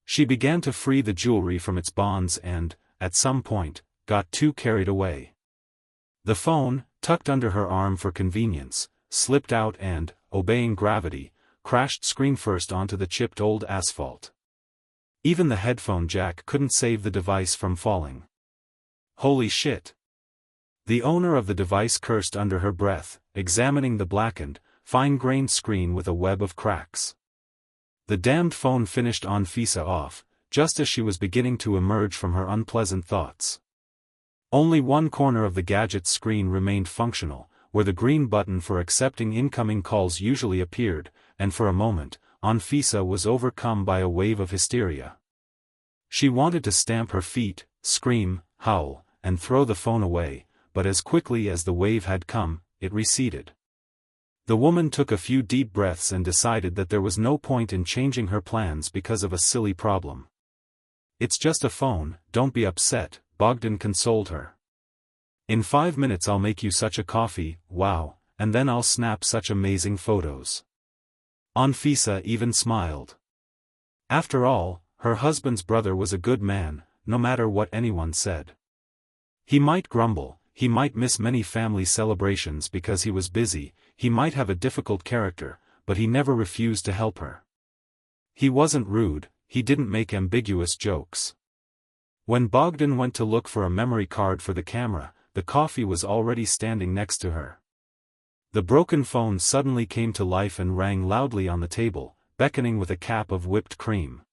She began to free the jewelry from its bonds and, at some point, got too carried away. The phone, tucked under her arm for convenience, slipped out and, obeying gravity, crashed screen-first onto the chipped old asphalt. Even the headphone jack couldn't save the device from falling. Holy shit! The owner of the device cursed under her breath, examining the blackened, fine-grained screen with a web of cracks. The damned phone finished Anfisa off, just as she was beginning to emerge from her unpleasant thoughts. Only one corner of the gadget's screen remained functional, where the green button for accepting incoming calls usually appeared, and for a moment, Anfisa was overcome by a wave of hysteria. She wanted to stamp her feet, scream, howl, and throw the phone away, but as quickly as the wave had come, it receded. The woman took a few deep breaths and decided that there was no point in changing her plans because of a silly problem. It's just a phone, don't be upset, Bogdan consoled her. In 5 minutes I'll make you such a coffee, wow, and then I'll snap such amazing photos. Anfisa even smiled. After all, her husband's brother was a good man, no matter what anyone said. He might grumble, he might miss many family celebrations because he was busy, he might have a difficult character, but he never refused to help her. He wasn't rude, he didn't make ambiguous jokes. When Bogdan went to look for a memory card for the camera, the coffee was already standing next to her. The broken phone suddenly came to life and rang loudly on the table, beckoning with a cap of whipped cream.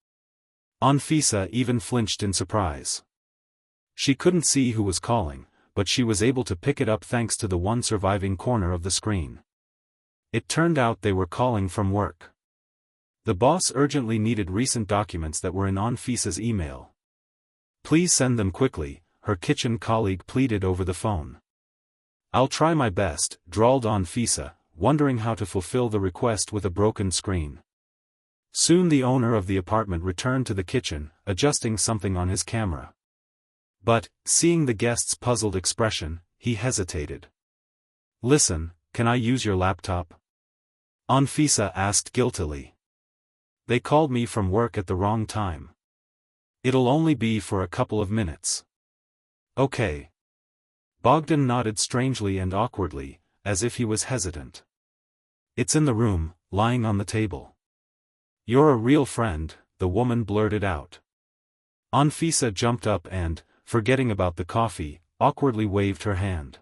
Anfisa even flinched in surprise. She couldn't see who was calling, but she was able to pick it up thanks to the one surviving corner of the screen. It turned out they were calling from work. The boss urgently needed recent documents that were in Anfisa's email. Please send them quickly, her kitchen colleague pleaded over the phone. I'll try my best, drawled Anfisa, wondering how to fulfill the request with a broken screen. Soon the owner of the apartment returned to the kitchen, adjusting something on his camera. But, seeing the guest's puzzled expression, he hesitated. Listen, can I use your laptop? Anfisa asked guiltily. They called me from work at the wrong time. It'll only be for a couple of minutes. Okay. Bogdan nodded strangely and awkwardly, as if he was hesitant. It's in the room, lying on the table. You're a real friend, the woman blurted out. Anfisa jumped up and, forgetting about the coffee, awkwardly waved her hand.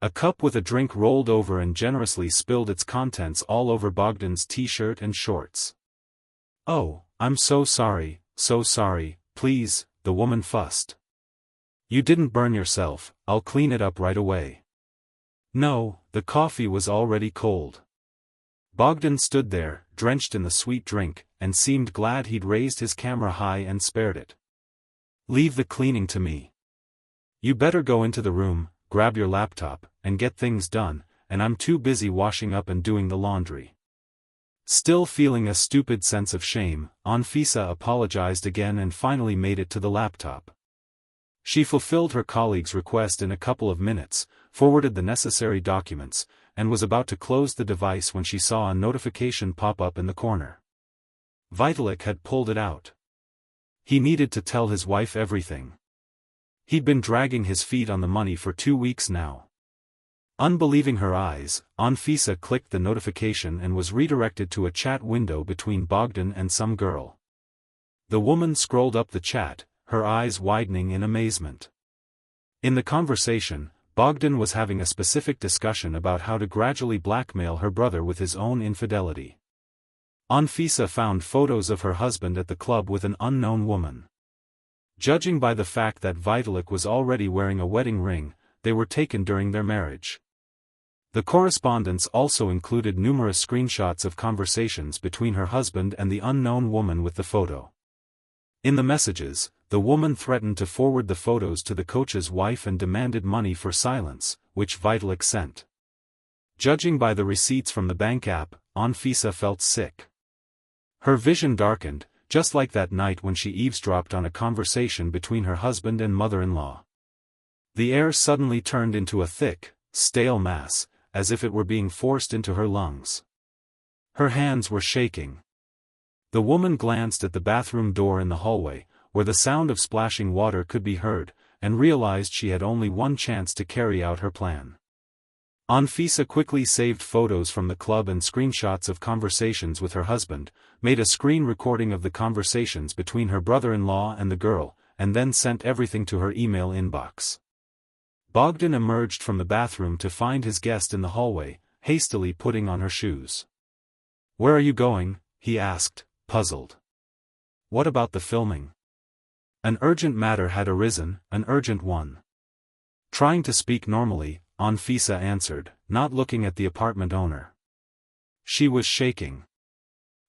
A cup with a drink rolled over and generously spilled its contents all over Bogdan's t-shirt and shorts. Oh, I'm so sorry, please, the woman fussed. You didn't burn yourself, I'll clean it up right away. No, the coffee was already cold. Bogdan stood there, drenched in the sweet drink, and seemed glad he'd raised his camera high and spared it. Leave the cleaning to me. You better go into the room, grab your laptop, and get things done, and I'm too busy washing up and doing the laundry. Still feeling a stupid sense of shame, Anfisa apologized again and finally made it to the laptop. She fulfilled her colleague's request in a couple of minutes, forwarded the necessary documents, and was about to close the device when she saw a notification pop up in the corner. Vitalik had pulled it out. He needed to tell his wife everything. He'd been dragging his feet on the money for 2 weeks now. Unbelieving her eyes, Anfisa clicked the notification and was redirected to a chat window between Bogdan and some girl. The woman scrolled up the chat, her eyes widening in amazement. In the conversation, Bogdan was having a specific discussion about how to gradually blackmail her brother with his own infidelity. Anfisa found photos of her husband at the club with an unknown woman. Judging by the fact that Vitalik was already wearing a wedding ring, they were taken during their marriage. The correspondence also included numerous screenshots of conversations between her husband and the unknown woman with the photo. In the messages, the woman threatened to forward the photos to the coach's wife and demanded money for silence, which Vitalik sent. Judging by the receipts from the bank app, Anfisa felt sick. Her vision darkened, just like that night when she eavesdropped on a conversation between her husband and mother-in-law. The air suddenly turned into a thick, stale mass, as if it were being forced into her lungs. Her hands were shaking. The woman glanced at the bathroom door in the hallway, where the sound of splashing water could be heard, and realized she had only one chance to carry out her plan. Anfisa quickly saved photos from the club and screenshots of conversations with her husband, made a screen recording of the conversations between her brother-in-law and the girl, and then sent everything to her email inbox. Bogdan emerged from the bathroom to find his guest in the hallway, hastily putting on her shoes. "Where are you going?" he asked, puzzled. "What about the filming?" An urgent matter had arisen, an urgent one. Trying to speak normally, Anfisa answered, not looking at the apartment owner. She was shaking.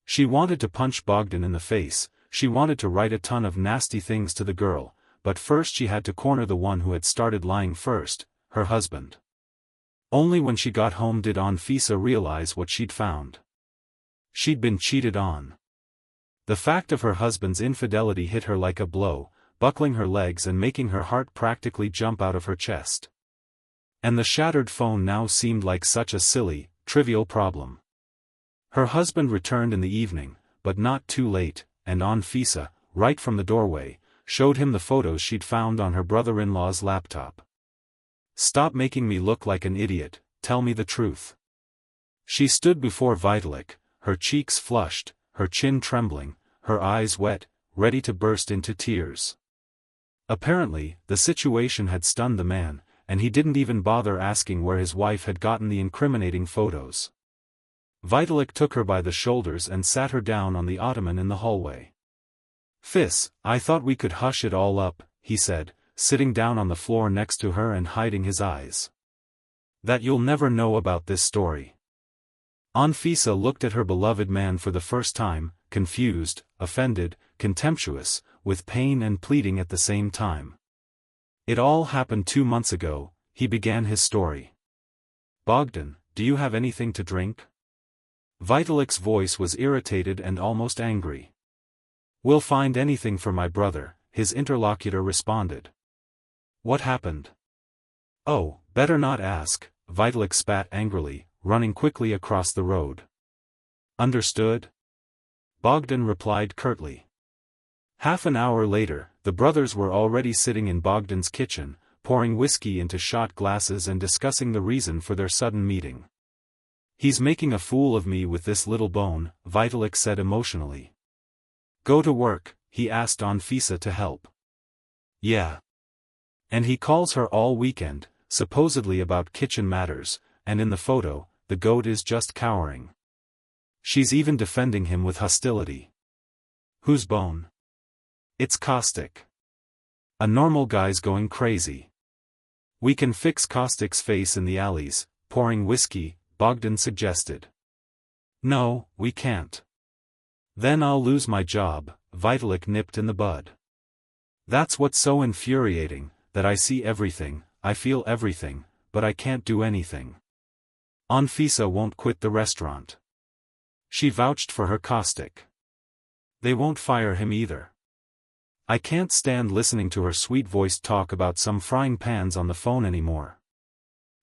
She wanted to punch Bogdan in the face, she wanted to write a ton of nasty things to the girl, but first she had to corner the one who had started lying first, her husband. Only when she got home did Anfisa realize what she'd found. She'd been cheated on. The fact of her husband's infidelity hit her like a blow, buckling her legs and making her heart practically jump out of her chest. And the shattered phone now seemed like such a silly, trivial problem. Her husband returned in the evening, but not too late, and Anfisa, right from the doorway, showed him the photos she'd found on her brother-in-law's laptop. "Stop making me look like an idiot, tell me the truth." She stood before Vitalik, her cheeks flushed, her chin trembling, her eyes wet, ready to burst into tears. Apparently, the situation had stunned the man, and he didn't even bother asking where his wife had gotten the incriminating photos. Vitalik took her by the shoulders and sat her down on the ottoman in the hallway. "Fis, I thought we could hush it all up," he said, sitting down on the floor next to her and hiding his eyes. "That you'll never know about this story." Anfisa looked at her beloved man for the first time, confused, offended, contemptuous, with pain and pleading at the same time. "It all happened 2 months ago," he began his story. "Bogdan, do you have anything to drink?" Vitalik's voice was irritated and almost angry. "We'll find anything for my brother," his interlocutor responded. "What happened?" "Oh, better not ask," Vitalik spat angrily, running quickly across the road. "Understood?" Bogdan replied curtly. Half an hour later, the brothers were already sitting in Bogdan's kitchen, pouring whiskey into shot glasses and discussing the reason for their sudden meeting. "He's making a fool of me with this little bone," Vitalik said emotionally. "Go to work," he asked Anfisa to help. "Yeah. And he calls her all weekend, supposedly about kitchen matters, and in the photo, the goat is just cowering. She's even defending him with hostility." "Whose bone?" "It's Caustic. A normal guy's going crazy." "We can fix Caustic's face in the alleys, pouring whiskey," Bogdan suggested. "No, we can't." "Then I'll lose my job," Vitalik nipped in the bud. "That's what's so infuriating, that I see everything, I feel everything, but I can't do anything. Anfisa won't quit the restaurant. She vouched for her Caustic. They won't fire him either. I can't stand listening to her sweet-voiced talk about some frying pans on the phone anymore.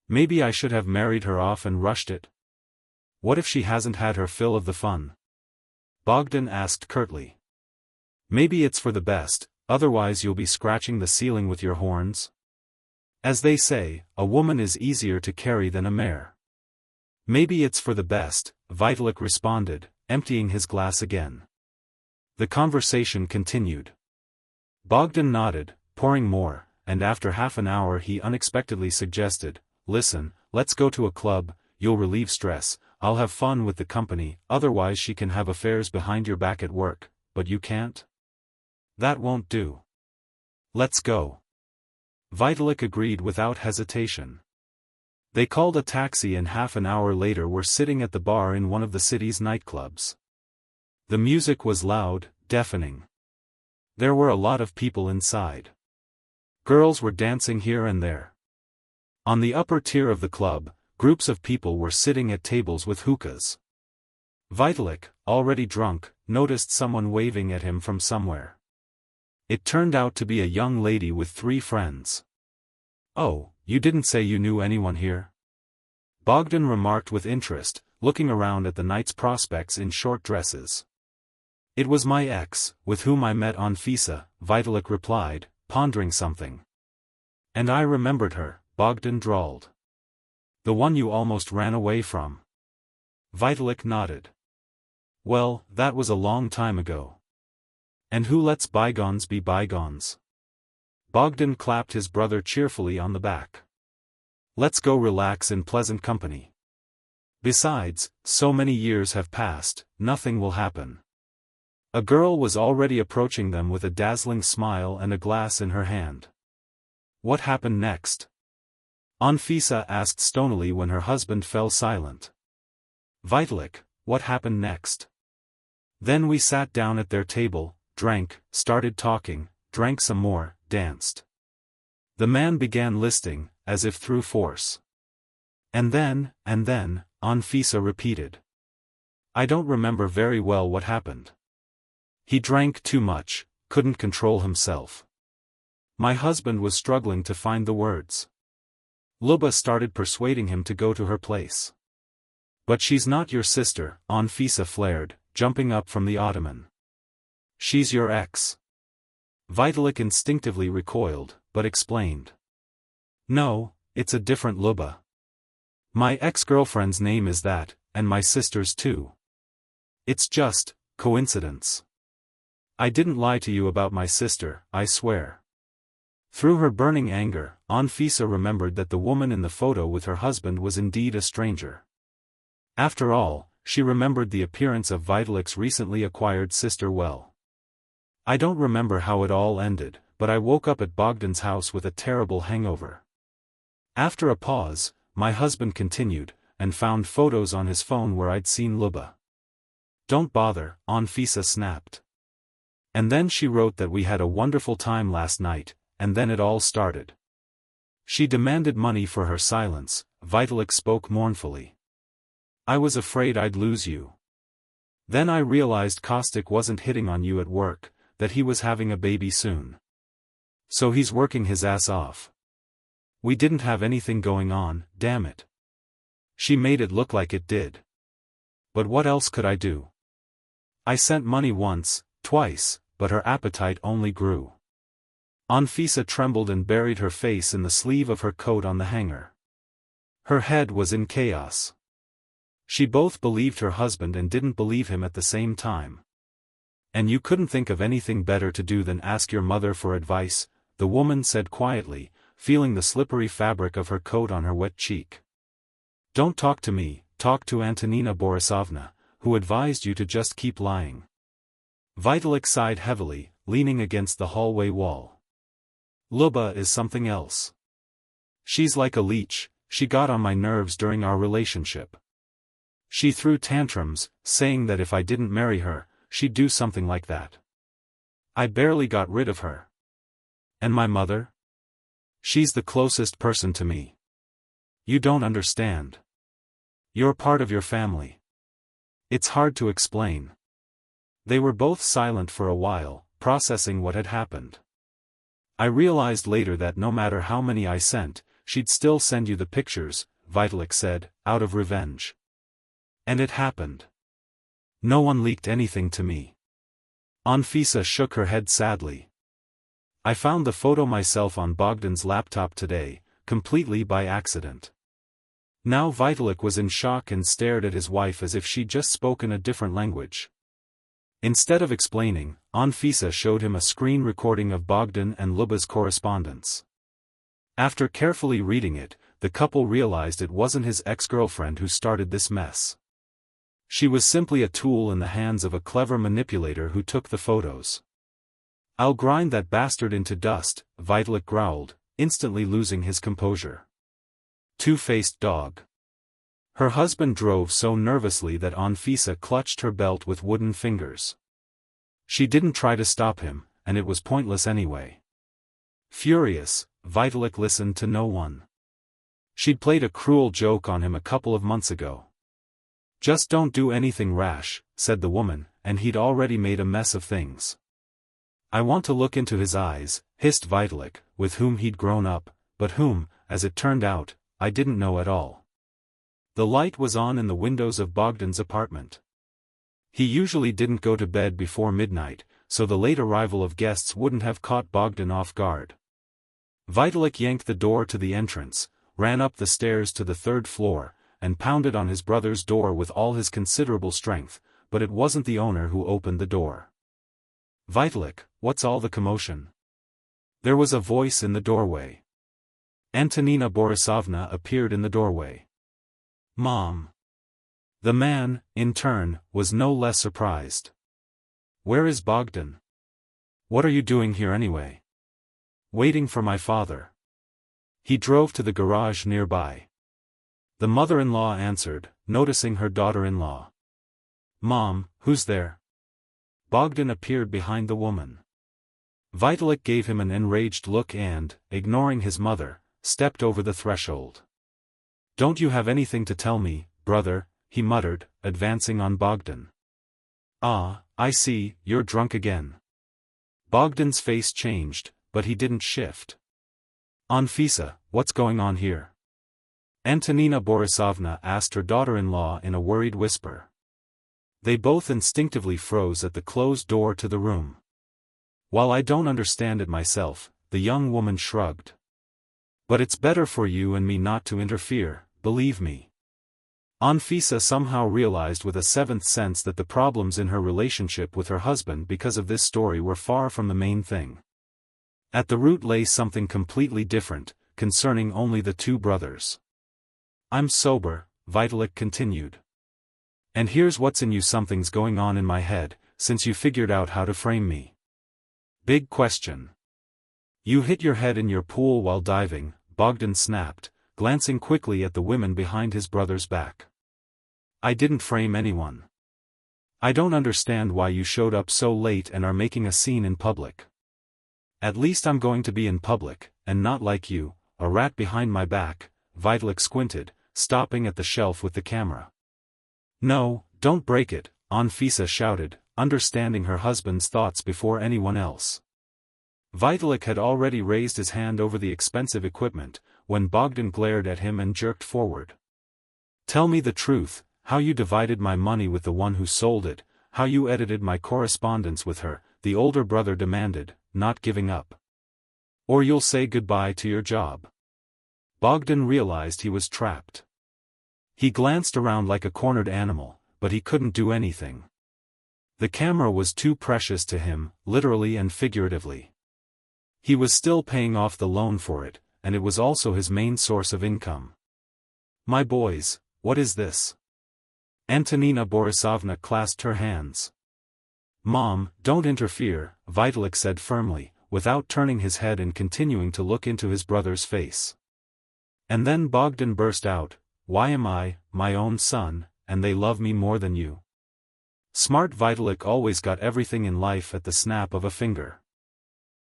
Maybe I should have married her off and rushed it. What if she hasn't had her fill of the fun?" Bogdan asked curtly. "Maybe it's for the best, otherwise you'll be scratching the ceiling with your horns." As they say, a woman is easier to carry than a mare. Maybe it's for the best, Vitalik responded, emptying his glass again. The conversation continued. Bogdan nodded, pouring more, and after half an hour he unexpectedly suggested, "Listen, let's go to a club, you'll relieve stress, I'll have fun with the company, otherwise she can have affairs behind your back at work, but you can't? That won't do. Let's go." Vitalik agreed without hesitation. They called a taxi and half an hour later were sitting at the bar in one of the city's nightclubs. The music was loud, deafening. There were a lot of people inside. Girls were dancing here and there. On the upper tier of the club, groups of people were sitting at tables with hookahs. Vitalik, already drunk, noticed someone waving at him from somewhere. It turned out to be a young lady with 3 friends. "Oh, you didn't say you knew anyone here?" Bogdan remarked with interest, looking around at the night's prospects in short dresses. "It was my ex, with whom I met on Fisa," Vitalik replied, pondering something. "And I remembered her," Bogdan drawled. "The one you almost ran away from?" Vitalik nodded. "Well, that was a long time ago. And who lets bygones be bygones?" Bogdan clapped his brother cheerfully on the back. "Let's go relax in pleasant company. Besides, so many years have passed, nothing will happen." A girl was already approaching them with a dazzling smile and a glass in her hand. "What happened next?" Anfisa asked stonily when her husband fell silent. "Vitalik, what happened next?" "Then we sat down at their table, drank, started talking, drank some more, danced." The man began listing, as if through force. And then, Anfisa repeated. "I don't remember very well what happened. He drank too much, couldn't control himself. My husband was struggling to find the words. Luba started persuading him to go to her place. But she's not your sister, Anfisa flared, jumping up from the ottoman. She's your ex. Vitalik instinctively recoiled, but explained. No, it's a different Luba. My ex-girlfriend's name is that, and my sister's too. It's just coincidence. I didn't lie to you about my sister, I swear. Through her burning anger, Anfisa remembered that the woman in the photo with her husband was indeed a stranger. After all, she remembered the appearance of Vitalik's recently acquired sister well. I don't remember how it all ended, but I woke up at Bogdan's house with a terrible hangover. After a pause, my husband continued, and found photos on his phone where I'd seen Luba. Don't bother, Anfisa snapped. And then she wrote that we had a wonderful time last night, and then it all started. She demanded money for her silence, Vitalik spoke mournfully. I was afraid I'd lose you. Then I realized Kostik wasn't hitting on you at work, that he was having a baby soon. So he's working his ass off. We didn't have anything going on, damn it. She made it look like it did. But what else could I do? I sent money once, twice, but her appetite only grew. Anfisa trembled and buried her face in the sleeve of her coat on the hanger. Her head was in chaos. She both believed her husband and didn't believe him at the same time. And you couldn't think of anything better to do than ask your mother for advice, the woman said quietly, feeling the slippery fabric of her coat on her wet cheek. Don't talk to me, talk to Antonina Borisovna, who advised you to just keep lying. Vitalik sighed heavily, leaning against the hallway wall. Luba is something else. She's like a leech, she got on my nerves during our relationship. She threw tantrums, saying that if I didn't marry her, she'd do something like that. I barely got rid of her. And my mother? She's the closest person to me. You don't understand. You're part of your family. It's hard to explain. They were both silent for a while, processing what had happened. I realized later that no matter how many I sent, she'd still send you the pictures, Vitalik said, out of revenge. And it happened. No one leaked anything to me. Anfisa shook her head sadly. I found the photo myself on Bogdan's laptop today, completely by accident. Now Vitalik was in shock and stared at his wife as if she'd just spoken a different language. Instead of explaining, Anfisa showed him a screen recording of Bogdan and Luba's correspondence. After carefully reading it, the couple realized it wasn't his ex-girlfriend who started this mess. She was simply a tool in the hands of a clever manipulator who took the photos. "I'll grind that bastard into dust," Vitalik growled, instantly losing his composure. Two-faced dog. Her husband drove so nervously that Anfisa clutched her belt with wooden fingers. She didn't try to stop him, and it was pointless anyway. Furious, Vitalik listened to no one. She'd played a cruel joke on him a couple of months ago. "Just don't do anything rash," said the woman, and he'd already made a mess of things. "I want to look into his eyes," hissed Vitalik, with whom he'd grown up, but whom, as it turned out, I didn't know at all. The light was on in the windows of Bogdan's apartment. He usually didn't go to bed before midnight, so the late arrival of guests wouldn't have caught Bogdan off guard. Vitalik yanked the door to the entrance, ran up the stairs to the third floor, and pounded on his brother's door with all his considerable strength, but it wasn't the owner who opened the door. "Vitalik, what's all the commotion?" There was a voice in the doorway. Antonina Borisovna appeared in the doorway. "Mom." The man, in turn, was no less surprised. "Where is Bogdan? What are you doing here anyway?" "Waiting for my father. He drove to the garage nearby." The mother-in-law answered, noticing her daughter-in-law. "Mom, who's there?" Bogdan appeared behind the woman. Vitalik gave him an enraged look and, ignoring his mother, stepped over the threshold. "Don't you have anything to tell me, brother?" he muttered, advancing on Bogdan. "Ah, I see, you're drunk again." Bogdan's face changed, but he didn't shift. "Anfisa, what's going on here?" Antonina Borisovna asked her daughter-in-law in a worried whisper. They both instinctively froze at the closed door to the room. "While I don't understand it myself," the young woman shrugged. "But it's better for you and me not to interfere, believe me." Anfisa somehow realized with a seventh sense that the problems in her relationship with her husband because of this story were far from the main thing. At the root lay something completely different, concerning only the two brothers. "I'm sober," Vitalik continued. "And here's what's in you: something's going on in my head, since you figured out how to frame me." "Big question." "You hit your head in your pool while diving," Bogdan snapped, glancing quickly at the women behind his brother's back. "I didn't frame anyone. I don't understand why you showed up so late and are making a scene in public." "At least I'm going to be in public, and not like you, a rat behind my back," Vitalik squinted, stopping at the shelf with the camera. "No, don't break it," Anfisa shouted, understanding her husband's thoughts before anyone else. Vitalik had already raised his hand over the expensive equipment, when Bogdan glared at him and jerked forward. "Tell me the truth, how you divided my money with the one who sold it, how you edited my correspondence with her," the older brother demanded, not giving up. "Or you'll say goodbye to your job." Bogdan realized he was trapped. He glanced around like a cornered animal, but he couldn't do anything. The camera was too precious to him, literally and figuratively. He was still paying off the loan for it, and it was also his main source of income. "My boys, what is this?" Antonina Borisovna clasped her hands. "Mom, don't interfere," Vitalik said firmly, without turning his head and continuing to look into his brother's face. And then Bogdan burst out, "Why am I, my own son, and they love me more than you?" Smart Vitalik always got everything in life at the snap of a finger.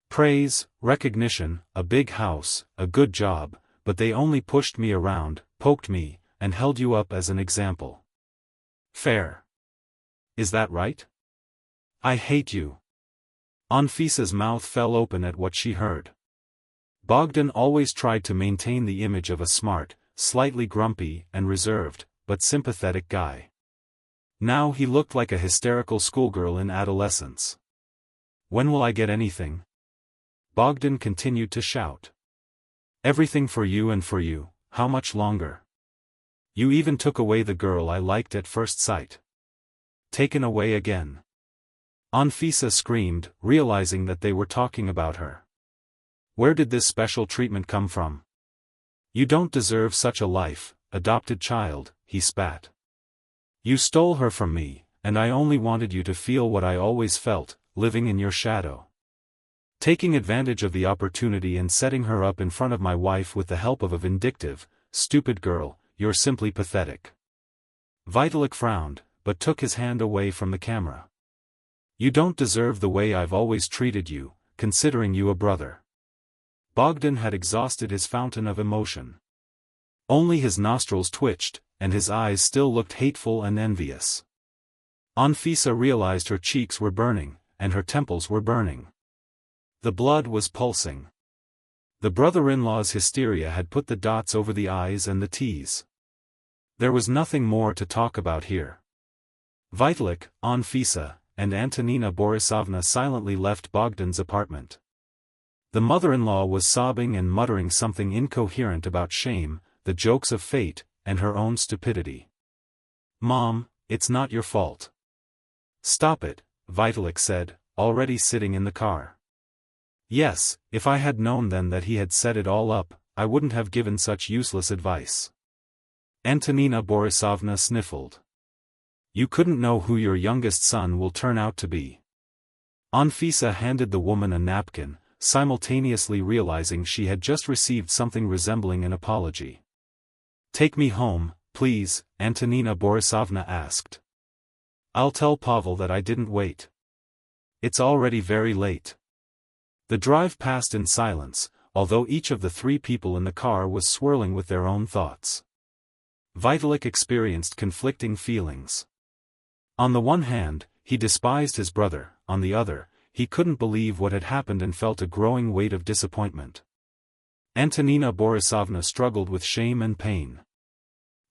Praise, recognition, a big house, a good job, but they only pushed me around, poked me, and held you up as an example. Fair. Is that right? I hate you. Anfisa's mouth fell open at what she heard. Bogdan always tried to maintain the image of a smart, slightly grumpy and reserved, but sympathetic guy. Now he looked like a hysterical schoolgirl in adolescence. "When will I get anything?" Bogdan continued to shout. Everything for you and for you, how much longer? You even took away the girl I liked at first sight. Taken away again. Anfisa screamed, realizing that they were talking about her. Where did this special treatment come from? You don't deserve such a life, adopted child, he spat. You stole her from me, and I only wanted you to feel what I always felt, living in your shadow. Taking advantage of the opportunity and setting her up in front of my wife with the help of a vindictive, stupid girl, you're simply pathetic. Vitalik frowned, but took his hand away from the camera. You don't deserve the way I've always treated you, considering you a brother. Bogdan had exhausted his fountain of emotion. Only his nostrils twitched, and his eyes still looked hateful and envious. Anfisa realized her cheeks were burning, and her temples were burning. The blood was pulsing. The brother-in-law's hysteria had put the dots over the I's and the T's. There was nothing more to talk about here. Vitalik, Anfisa, and Antonina Borisovna silently left Bogdan's apartment. The mother-in-law was sobbing and muttering something incoherent about shame, the jokes of fate, and her own stupidity. Mom, it's not your fault. Stop it, Vitalik said, already sitting in the car. Yes, if I had known then that he had set it all up, I wouldn't have given such useless advice. Antonina Borisovna sniffled. You couldn't know who your youngest son will turn out to be. Anfisa handed the woman a napkin, simultaneously realizing she had just received something resembling an apology. Take me home, please, Antonina Borisovna asked. I'll tell Pavel that I didn't wait. It's already very late. The drive passed in silence, although each of the three people in the car was swirling with their own thoughts. Vitalik experienced conflicting feelings. On the one hand, he despised his brother, on the other, he couldn't believe what had happened and felt a growing weight of disappointment. Antonina Borisovna struggled with shame and pain.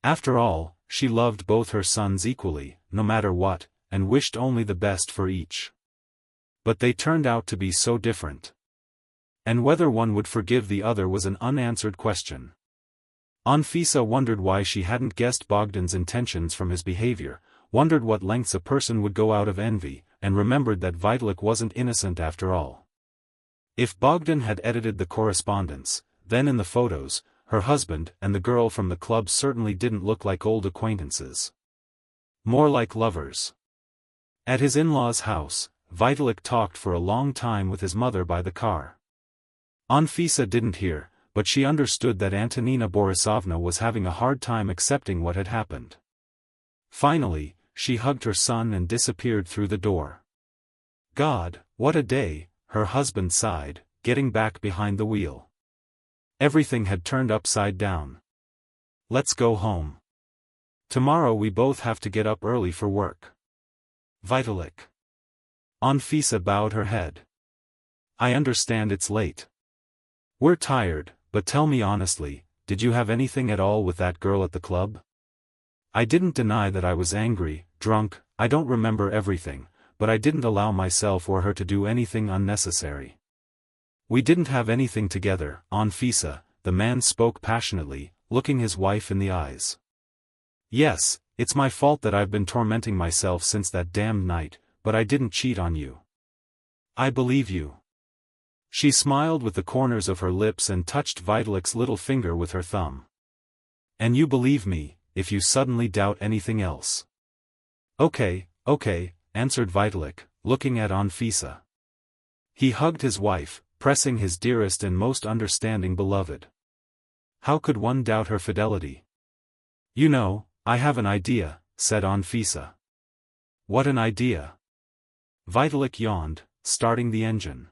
After all, she loved both her sons equally, no matter what, and wished only the best for each. But they turned out to be so different. And whether one would forgive the other was an unanswered question. Anfisa wondered why she hadn't guessed Bogdan's intentions from his behavior, wondered what lengths a person would go out of envy, and remembered that Vitalik wasn't innocent after all. If Bogdan had edited the correspondence, then in the photos, her husband and the girl from the club certainly didn't look like old acquaintances. More like lovers. At his in-laws' house, Vitalik talked for a long time with his mother by the car. Anfisa didn't hear, but she understood that Antonina Borisovna was having a hard time accepting what had happened. Finally, she hugged her son and disappeared through the door. God, what a day, her husband sighed, getting back behind the wheel. Everything had turned upside down. Let's go home. Tomorrow we both have to get up early for work. Vitalik. Anfisa bowed her head. I understand it's late. We're tired, but tell me honestly, did you have anything at all with that girl at the club? I didn't deny that I was angry, drunk, I don't remember everything, but I didn't allow myself or her to do anything unnecessary. We didn't have anything together, Anfisa, the man spoke passionately, looking his wife in the eyes. Yes, it's my fault that I've been tormenting myself since that damned night, but I didn't cheat on you. I believe you. She smiled with the corners of her lips and touched Vitalik's little finger with her thumb. And you believe me, if you suddenly doubt anything else. Okay, answered Vitalik, looking at Anfisa. He hugged his wife, pressing his dearest and most understanding beloved. How could one doubt her fidelity? You know, I have an idea, said Anfisa. What an idea? Vitalik yawned, starting the engine.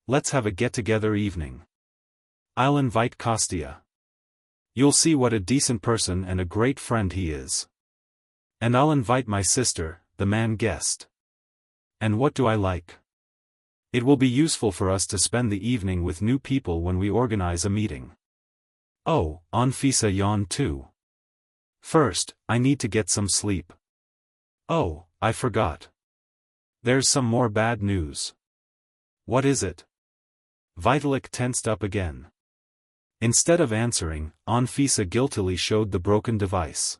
Let's have a get-together evening. I'll invite Kostya. You'll see what a decent person and a great friend he is. And I'll invite my sister, the man guessed. And what do I like? It will be useful for us to spend the evening with new people when we organize a meeting. Oh, Anfisa yawned too. First, I need to get some sleep. Oh, I forgot. There's some more bad news. What is it? Vitalik tensed up again. Instead of answering, Anfisa guiltily showed the broken device.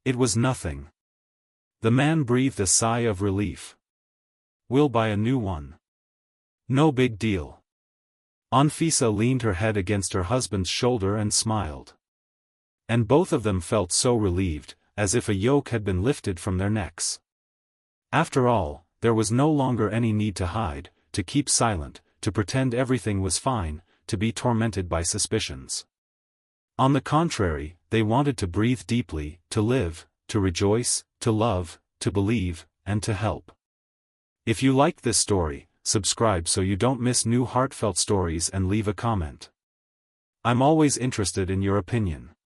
It was nothing. The man breathed a sigh of relief. We'll buy a new one. No big deal. Anfisa leaned her head against her husband's shoulder and smiled. And both of them felt so relieved, as if a yoke had been lifted from their necks. After all, there was no longer any need to hide, to keep silent, to pretend everything was fine, to be tormented by suspicions. On the contrary, they wanted to breathe deeply, to live, to rejoice, to love, to believe, and to help. If you liked this story, subscribe so you don't miss new heartfelt stories and leave a comment. I'm always interested in your opinion.